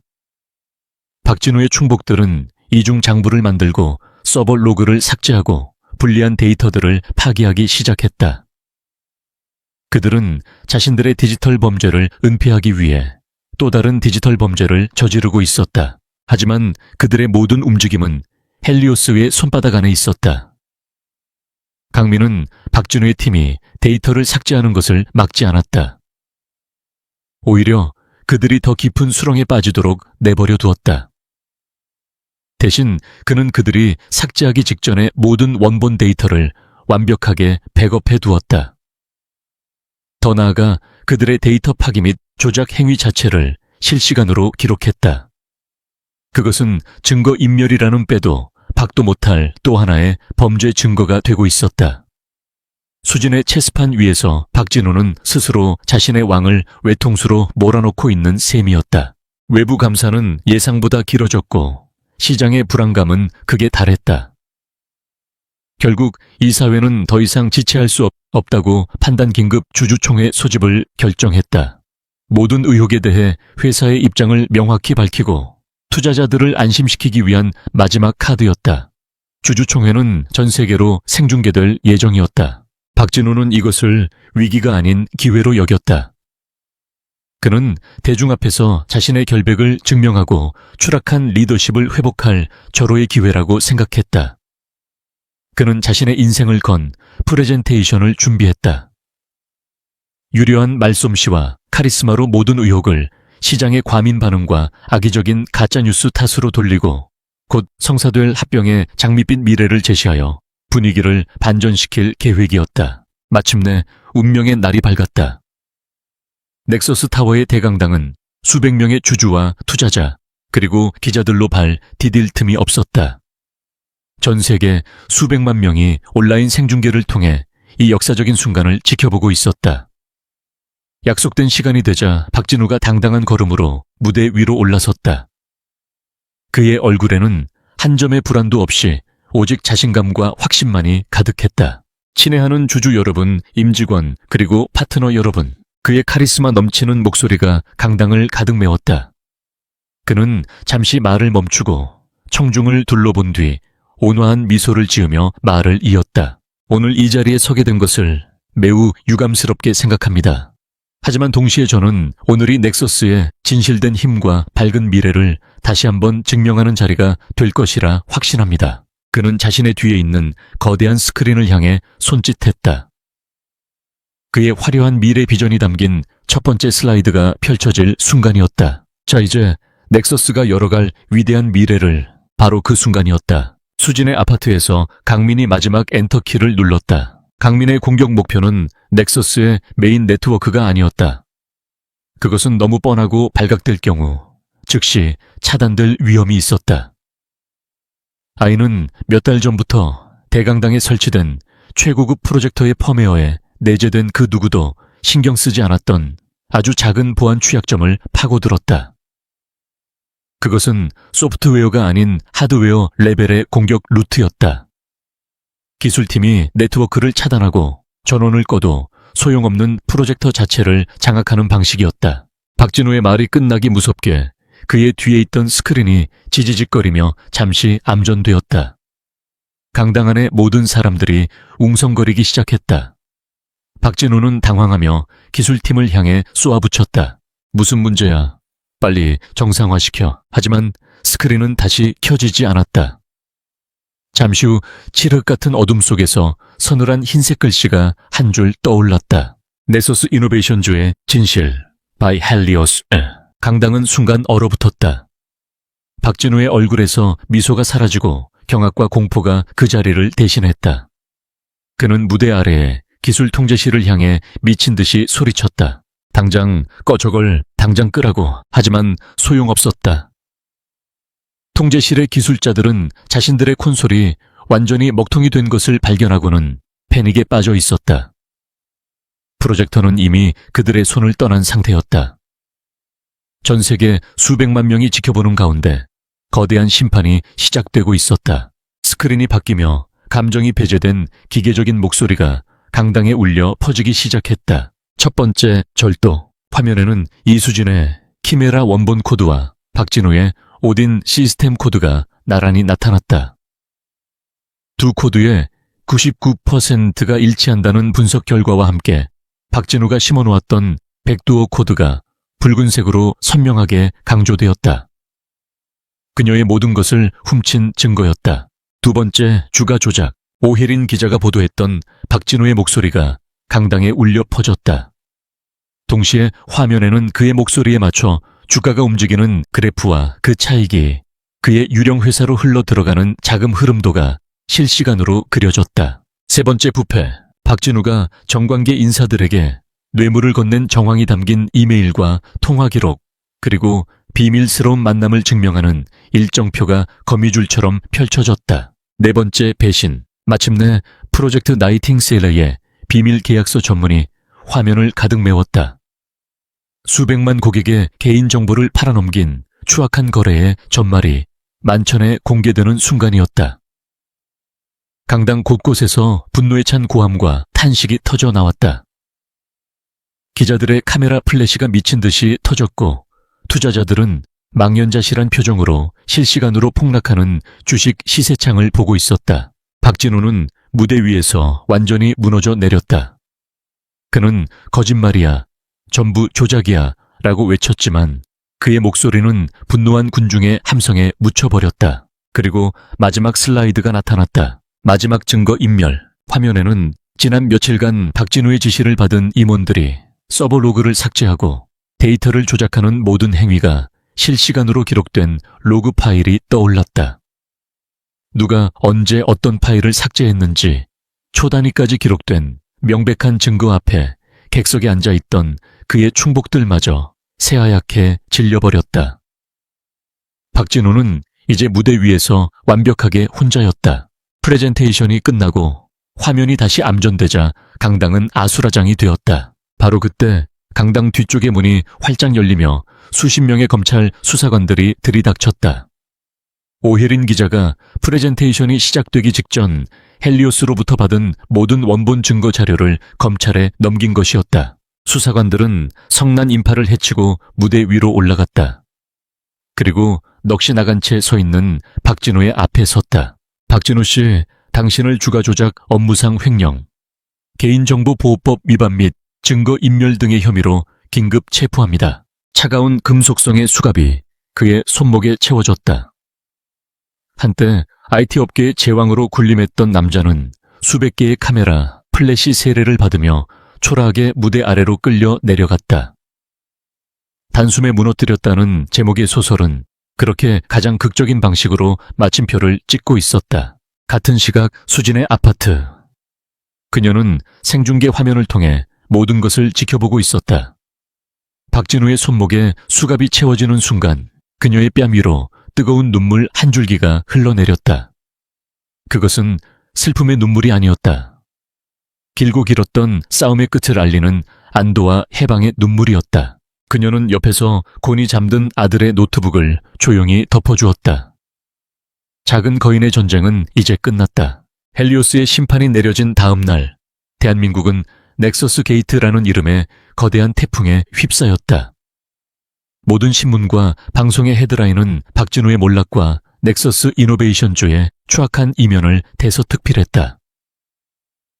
박진우의 충복들은 이중 장부를 만들고 서버 로그를 삭제하고 불리한 데이터들을 파기하기 시작했다. 그들은 자신들의 디지털 범죄를 은폐하기 위해 또 다른 디지털 범죄를 저지르고 있었다. 하지만 그들의 모든 움직임은 헬리오스의 손바닥 안에 있었다. 강민은 박진우의 팀이 데이터를 삭제하는 것을 막지 않았다. 오히려 그들이 더 깊은 수렁에 빠지도록 내버려 두었다. 대신 그는 그들이 삭제하기 직전에 모든 원본 데이터를 완벽하게 백업해 두었다. 더 나아가 그들의 데이터 파기 및 조작 행위 자체를 실시간으로 기록했다. 그것은 증거 인멸이라는 빼도 박도 못할 또 하나의 범죄 증거가 되고 있었다. 수진의 체스판 위에서 박진우는 스스로 자신의 왕을 외통수로 몰아놓고 있는 셈이었다. 외부 감사는 예상보다 길어졌고 시장의 불안감은 극에 달했다. 결국 이사회는 더 이상 지체할 수 없다고 판단 긴급 주주총회 소집을 결정했다. 모든 의혹에 대해 회사의 입장을 명확히 밝히고 투자자들을 안심시키기 위한 마지막 카드였다. 주주총회는 전 세계로 생중계될 예정이었다. 박진우는 이것을 위기가 아닌 기회로 여겼다. 그는 대중 앞에서 자신의 결백을 증명하고 추락한 리더십을 회복할 절호의 기회라고 생각했다. 그는 자신의 인생을 건 프레젠테이션을 준비했다. 유려한 말솜씨와 카리스마로 모든 의혹을 시장의 과민 반응과 악의적인 가짜뉴스 탓으로 돌리고 곧 성사될 합병의 장밋빛 미래를 제시하여 분위기를 반전시킬 계획이었다. 마침내 운명의 날이 밝았다. 넥서스 타워의 대강당은 수백 명의 주주와 투자자 그리고 기자들로 발 디딜 틈이 없었다. 전 세계 수백만 명이 온라인 생중계를 통해 이 역사적인 순간을 지켜보고 있었다. 약속된 시간이 되자 박진우가 당당한 걸음으로 무대 위로 올라섰다. 그의 얼굴에는 한 점의 불안도 없이 오직 자신감과 확신만이 가득했다. 친애하는 주주 여러분, 임직원, 그리고 파트너 여러분. 그의 카리스마 넘치는 목소리가 강당을 가득 메웠다. 그는 잠시 말을 멈추고 청중을 둘러본 뒤 온화한 미소를 지으며 말을 이었다. 오늘 이 자리에 서게 된 것을 매우 유감스럽게 생각합니다. 하지만 동시에 저는 오늘이 넥서스의 진실된 힘과 밝은 미래를 다시 한번 증명하는 자리가 될 것이라 확신합니다. 그는 자신의 뒤에 있는 거대한 스크린을 향해 손짓했다. 그의 화려한 미래 비전이 담긴 첫 번째 슬라이드가 펼쳐질 순간이었다. 자, 이제 넥서스가 열어갈 위대한 미래를. 바로 그 순간이었다. 수진의 아파트에서 강민이 마지막 엔터키를 눌렀다. 강민의 공격 목표는 넥서스의 메인 네트워크가 아니었다. 그것은 너무 뻔하고 발각될 경우 즉시 차단될 위험이 있었다. 아이는 몇 달 전부터 대강당에 설치된 최고급 프로젝터의 펌웨어에 내재된 그 누구도 신경 쓰지 않았던 아주 작은 보안 취약점을 파고들었다. 그것은 소프트웨어가 아닌 하드웨어 레벨의 공격 루트였다. 기술팀이 네트워크를 차단하고 전원을 꺼도 소용없는 프로젝터 자체를 장악하는 방식이었다. 박진우의 말이 끝나기 무섭게 그의 뒤에 있던 스크린이 지지직거리며 잠시 암전되었다. 강당 안의 모든 사람들이 웅성거리기 시작했다. 박진우는 당황하며 기술팀을 향해 쏘아붙였다. 무슨 문제야? 빨리 정상화시켜. 하지만 스크린은 다시 켜지지 않았다. 잠시 후 칠흑 같은 어둠 속에서 서늘한 흰색 글씨가 한 줄 떠올랐다. 네서스 이노베이션주의 진실 by 헬리오스. 강당은 순간 얼어붙었다. 박진우의 얼굴에서 미소가 사라지고 경악과 공포가 그 자리를 대신했다. 그는 무대 아래에 기술 통제실을 향해 미친 듯이 소리쳤다. 당장 꺼, 저걸 당장 끄라고. 하지만 소용없었다. 통제실의 기술자들은 자신들의 콘솔이 완전히 먹통이 된 것을 발견하고는 패닉에 빠져 있었다. 프로젝터는 이미 그들의 손을 떠난 상태였다. 전 세계 수백만 명이 지켜보는 가운데 거대한 심판이 시작되고 있었다. 스크린이 바뀌며 감정이 배제된 기계적인 목소리가 강당에 울려 퍼지기 시작했다. 첫 번째 절도. 화면에는 이수진의 키메라 원본 코드와 박진우의 오딘 시스템 코드가 나란히 나타났다. 두 코드의 99%가 일치한다는 분석 결과와 함께 박진우가 심어놓았던 백두어 코드가 붉은색으로 선명하게 강조되었다. 그녀의 모든 것을 훔친 증거였다. 두 번째 주가 조작. 오혜린 기자가 보도했던 박진우의 목소리가 강당에 울려 퍼졌다. 동시에 화면에는 그의 목소리에 맞춰 주가가 움직이는 그래프와 그 차익이 그의 유령 회사로 흘러 들어가는 자금 흐름도가 실시간으로 그려졌다. 세 번째 부패. 박진우가 정관계 인사들에게 뇌물을 건넨 정황이 담긴 이메일과 통화 기록, 그리고 비밀스러운 만남을 증명하는 일정표가 거미줄처럼 펼쳐졌다. 네 번째 배신. 마침내 프로젝트 나이팅세일러의 비밀 계약서 전문이 화면을 가득 메웠다. 수백만 고객의 개인정보를 팔아넘긴 추악한 거래의 전말이 만천에 공개되는 순간이었다. 강당 곳곳에서 분노에 찬 고함과 탄식이 터져 나왔다. 기자들의 카메라 플래시가 미친 듯이 터졌고 투자자들은 망연자실한 표정으로 실시간으로 폭락하는 주식 시세창을 보고 있었다. 박진우는 무대 위에서 완전히 무너져 내렸다. 그는 거짓말이야, 전부 조작이야 라고 외쳤지만 그의 목소리는 분노한 군중의 함성에 묻혀버렸다. 그리고 마지막 슬라이드가 나타났다. 마지막 증거 인멸. 화면에는 지난 며칠간 박진우의 지시를 받은 임원들이 서버 로그를 삭제하고 데이터를 조작하는 모든 행위가 실시간으로 기록된 로그 파일이 떠올랐다. 누가 언제 어떤 파일을 삭제했는지 초단위까지 기록된 명백한 증거 앞에 객석에 앉아있던 그의 충복들마저 새하얗게 질려버렸다. 박진우는 이제 무대 위에서 완벽하게 혼자였다. 프레젠테이션이 끝나고 화면이 다시 암전되자 강당은 아수라장이 되었다. 바로 그때 강당 뒤쪽의 문이 활짝 열리며 수십 명의 검찰 수사관들이 들이닥쳤다. 오혜린 기자가 프레젠테이션이 시작되기 직전 헬리오스로부터 받은 모든 원본 증거 자료를 검찰에 넘긴 것이었다. 수사관들은 성난 인파를 해치고 무대 위로 올라갔다. 그리고 넋이 나간 채 서 있는 박진우의 앞에 섰다. 박진우 씨, 당신을 주가조작 업무상 횡령, 개인정보보호법 위반 및 증거인멸 등의 혐의로 긴급 체포합니다. 차가운 금속성의 수갑이 그의 손목에 채워졌다. 한때 IT 업계의 제왕으로 군림했던 남자는 수백 개의 카메라, 플래시 세례를 받으며 초라하게 무대 아래로 끌려 내려갔다. 단숨에 무너뜨렸다는 제목의 소설은 그렇게 가장 극적인 방식으로 마침표를 찍고 있었다. 같은 시각 수진의 아파트. 그녀는 생중계 화면을 통해 모든 것을 지켜보고 있었다. 박진우의 손목에 수갑이 채워지는 순간 그녀의 뺨 위로 뜨거운 눈물 한 줄기가 흘러내렸다. 그것은 슬픔의 눈물이 아니었다. 길고 길었던 싸움의 끝을 알리는 안도와 해방의 눈물이었다. 그녀는 옆에서 곤히 잠든 아들의 노트북을 조용히 덮어주었다. 작은 거인의 전쟁은 이제 끝났다. 헬리오스의 심판이 내려진 다음 날, 대한민국은 넥서스 게이트라는 이름의 거대한 태풍에 휩싸였다. 모든 신문과 방송의 헤드라인은 박진우의 몰락과 넥서스 이노베이션주의 추악한 이면을 대서특필했다.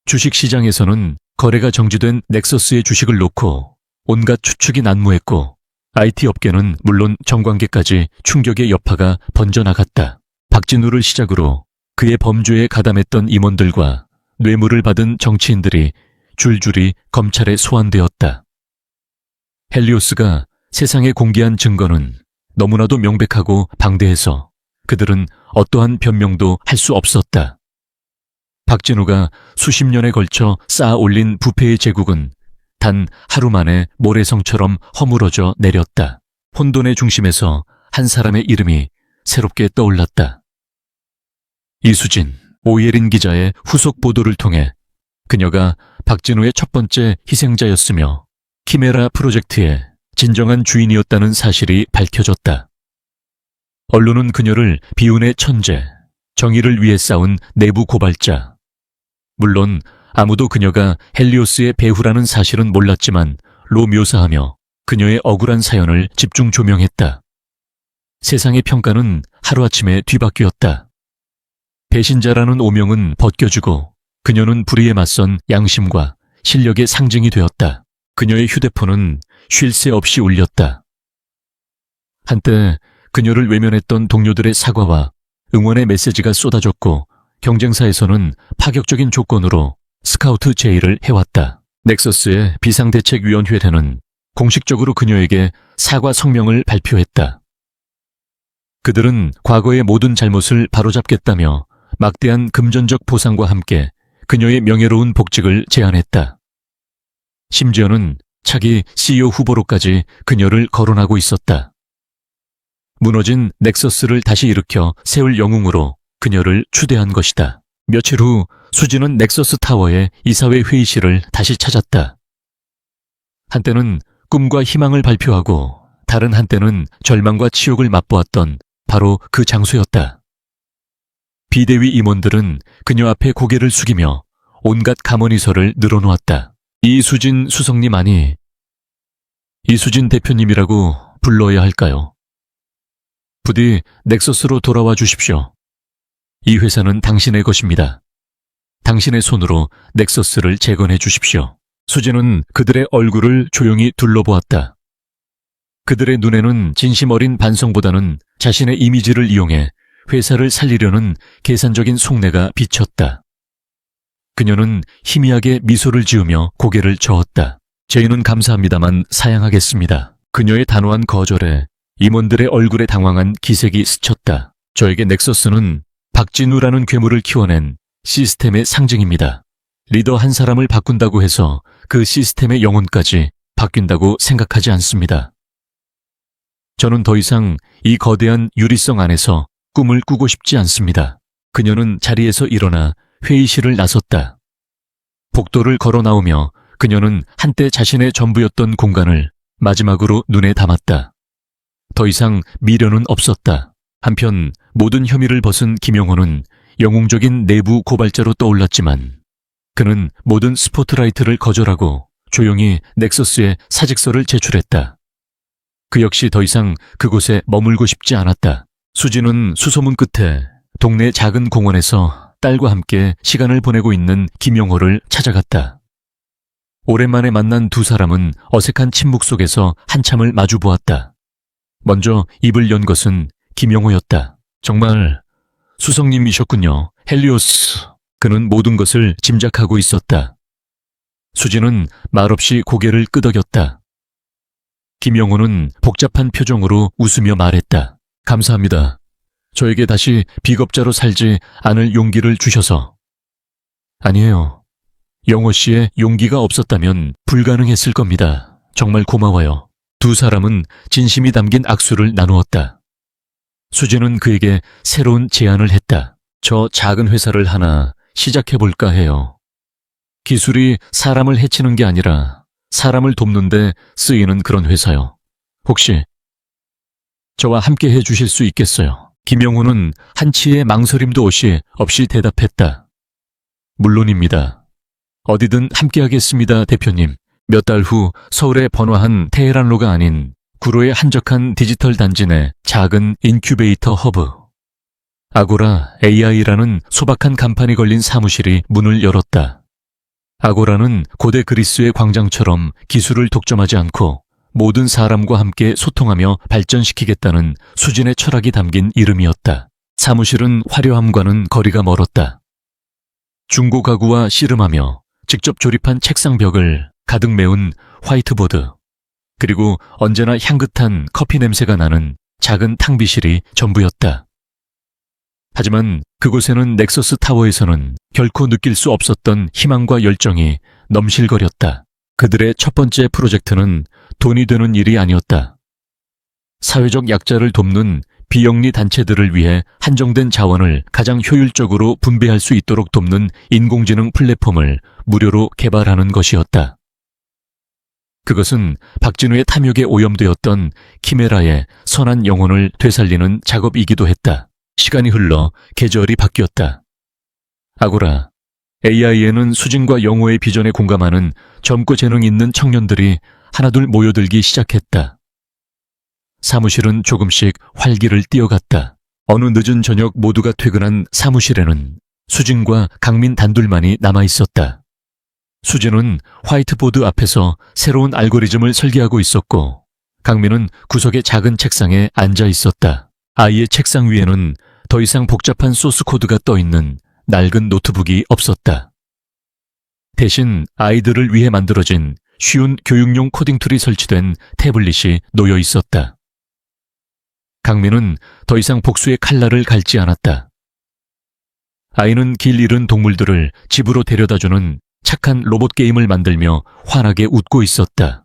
주식시장에서는 거래가 정지된 넥서스의 주식을 놓고 온갖 추측이 난무했고 IT 업계는 물론 정관계까지 충격의 여파가 번져나갔다. 박진우를 시작으로 그의 범죄에 가담했던 임원들과 뇌물을 받은 정치인들이 줄줄이 검찰에 소환되었다. 헬리오스가 세상에 공개한 증거는 너무나도 명백하고 방대해서 그들은 어떠한 변명도 할 수 없었다. 박진우가 수십 년에 걸쳐 쌓아 올린 부패의 제국은 단 하루 만에 모래성처럼 허물어져 내렸다. 혼돈의 중심에서 한 사람의 이름이 새롭게 떠올랐다. 이수진, 오예린 기자의 후속 보도를 통해 그녀가 박진우의 첫 번째 희생자였으며 키메라 프로젝트의 진정한 주인이었다는 사실이 밝혀졌다. 언론은 그녀를 비운의 천재, 정의를 위해 싸운 내부 고발자, 물론 아무도 그녀가 헬리오스의 배후라는 사실은 몰랐지만 로 묘사하며 그녀의 억울한 사연을 집중 조명했다. 세상의 평가는 하루아침에 뒤바뀌었다. 배신자라는 오명은 벗겨지고 그녀는 불의에 맞선 양심과 실력의 상징이 되었다. 그녀의 휴대폰은 쉴 새 없이 울렸다. 한때 그녀를 외면했던 동료들의 사과와 응원의 메시지가 쏟아졌고 경쟁사에서는 파격적인 조건으로 스카우트 제의를 해왔다. 넥서스의 비상대책위원회는 공식적으로 그녀에게 사과 성명을 발표했다. 그들은 과거의 모든 잘못을 바로잡겠다며 막대한 금전적 보상과 함께 그녀의 명예로운 복직을 제안했다. 심지어는 차기 CEO 후보로까지 그녀를 거론하고 있었다. 무너진 넥서스를 다시 일으켜 세울 영웅으로 그녀를 추대한 것이다. 며칠 후 수진은 넥서스 타워의 이사회 회의실을 다시 찾았다. 한때는 꿈과 희망을 발표하고 다른 한때는 절망과 치욕을 맛보았던 바로 그 장소였다. 비대위 임원들은 그녀 앞에 고개를 숙이며 온갖 감언이설을 늘어놓았다. 이수진 수석님 아니, 이수진 대표님이라고 불러야 할까요? 부디 넥서스로 돌아와 주십시오. 이 회사는 당신의 것입니다. 당신의 손으로 넥서스를 재건해 주십시오. 수진은 그들의 얼굴을 조용히 둘러보았다. 그들의 눈에는 진심 어린 반성보다는 자신의 이미지를 이용해 회사를 살리려는 계산적인 속내가 비쳤다. 그녀는 희미하게 미소를 지으며 고개를 저었다. 저희는 감사합니다만 사양하겠습니다. 그녀의 단호한 거절에 임원들의 얼굴에 당황한 기색이 스쳤다. 저에게 넥서스는 박진우라는 괴물을 키워낸 시스템의 상징입니다. 리더 한 사람을 바꾼다고 해서 그 시스템의 영혼까지 바뀐다고 생각하지 않습니다. 저는 더 이상 이 거대한 유리성 안에서 꿈을 꾸고 싶지 않습니다. 그녀는 자리에서 일어나 회의실을 나섰다. 복도를 걸어 나오며 그녀는 한때 자신의 전부였던 공간을 마지막으로 눈에 담았다. 더 이상 미련은 없었다. 한편 모든 혐의를 벗은 김용호는 영웅적인 내부 고발자로 떠올랐지만 그는 모든 스포트라이트를 거절하고 조용히 넥서스에 사직서를 제출했다. 그 역시 더 이상 그곳에 머물고 싶지 않았다. 수진은 수소문 끝에 동네 작은 공원에서 딸과 함께 시간을 보내고 있는 김영호를 찾아갔다. 오랜만에 만난 두 사람은 어색한 침묵 속에서 한참을 마주 보았다. 먼저 입을 연 것은 김영호였다. 정말 수성님이셨군요. 헬리오스. 그는 모든 것을 짐작하고 있었다. 수지는 말없이 고개를 끄덕였다. 김영호는 복잡한 표정으로 웃으며 말했다. 감사합니다. 저에게 다시 비겁자로 살지 않을 용기를 주셔서. 아니에요. 영호 씨의 용기가 없었다면 불가능했을 겁니다. 정말 고마워요. 두 사람은 진심이 담긴 악수를 나누었다. 수지는 그에게 새로운 제안을 했다. 저 작은 회사를 하나 시작해볼까 해요. 기술이 사람을 해치는 게 아니라 사람을 돕는데 쓰이는 그런 회사요. 혹시 저와 함께 해주실 수 있겠어요? 김영호는 한치의 망설임도 없이 대답했다. 물론입니다. 어디든 함께하겠습니다, 대표님. 몇 달 후 서울의 번화한 테헤란로가 아닌 구로의 한적한 디지털 단지 내 작은 인큐베이터 허브. 아고라 AI라는 소박한 간판이 걸린 사무실이 문을 열었다. 아고라는 고대 그리스의 광장처럼 기술을 독점하지 않고 모든 사람과 함께 소통하며 발전시키겠다는 수진의 철학이 담긴 이름이었다. 사무실은 화려함과는 거리가 멀었다. 중고 가구와 씨름하며 직접 조립한 책상 벽을 가득 메운 화이트보드, 그리고 언제나 향긋한 커피 냄새가 나는 작은 탕비실이 전부였다. 하지만 그곳에는 넥서스 타워에서는 결코 느낄 수 없었던 희망과 열정이 넘실거렸다. 그들의 첫 번째 프로젝트는 돈이 되는 일이 아니었다. 사회적 약자를 돕는 비영리 단체들을 위해 한정된 자원을 가장 효율적으로 분배할 수 있도록 돕는 인공지능 플랫폼을 무료로 개발하는 것이었다. 그것은 박진우의 탐욕에 오염되었던 키메라의 선한 영혼을 되살리는 작업이기도 했다. 시간이 흘러 계절이 바뀌었다. 아고라, AI에는 수진과 영호의 비전에 공감하는 젊고 재능 있는 청년들이 하나둘 모여들기 시작했다. 사무실은 조금씩 활기를 띠어갔다. 어느 늦은 저녁 모두가 퇴근한 사무실에는 수진과 강민 단둘만이 남아있었다. 수진은 화이트보드 앞에서 새로운 알고리즘을 설계하고 있었고, 강민은 구석의 작은 책상에 앉아 있었다. 아이의 책상 위에는 더 이상 복잡한 소스 코드가 떠있는 낡은 노트북이 없었다. 대신 아이들을 위해 만들어진 쉬운 교육용 코딩 툴이 설치된 태블릿이 놓여 있었다. 강민은 더 이상 복수의 칼날을 갈지 않았다. 아이는 길 잃은 동물들을 집으로 데려다주는 착한 로봇 게임을 만들며 환하게 웃고 있었다.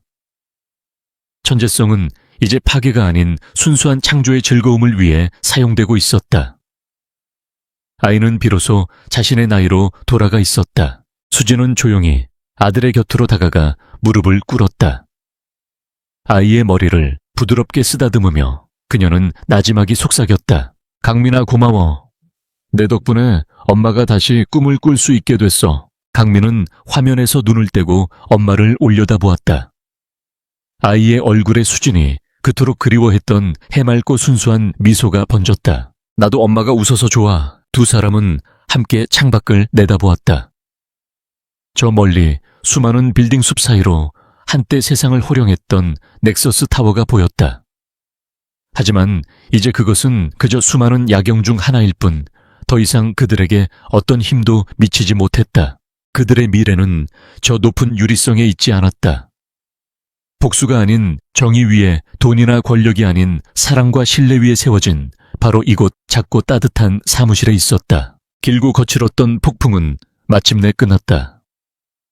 천재성은 이제 파괴가 아닌 순수한 창조의 즐거움을 위해 사용되고 있었다. 아이는 비로소 자신의 나이로 돌아가 있었다. 수진은 조용히 아들의 곁으로 다가가 무릎을 꿇었다. 아이의 머리를 부드럽게 쓰다듬으며 그녀는 나지막이 속삭였다. 강민아, 고마워. 내 덕분에 엄마가 다시 꿈을 꿀 수 있게 됐어. 강민은 화면에서 눈을 떼고 엄마를 올려다보았다. 아이의 얼굴에 수진이 그토록 그리워했던 해맑고 순수한 미소가 번졌다. 나도 엄마가 웃어서 좋아. 두 사람은 함께 창밖을 내다보았다. 저 멀리 수많은 빌딩 숲 사이로 한때 세상을 호령했던 넥서스 타워가 보였다. 하지만 이제 그것은 그저 수많은 야경 중 하나일 뿐 더 이상 그들에게 어떤 힘도 미치지 못했다. 그들의 미래는 저 높은 유리성에 있지 않았다. 복수가 아닌 정의 위에, 돈이나 권력이 아닌 사랑과 신뢰 위에 세워진 바로 이곳 작고 따뜻한 사무실에 있었다. 길고 거칠었던 폭풍은 마침내 끝났다.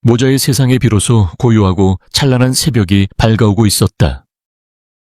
모자의 세상에 비로소 고요하고 찬란한 새벽이 밝아오고 있었다.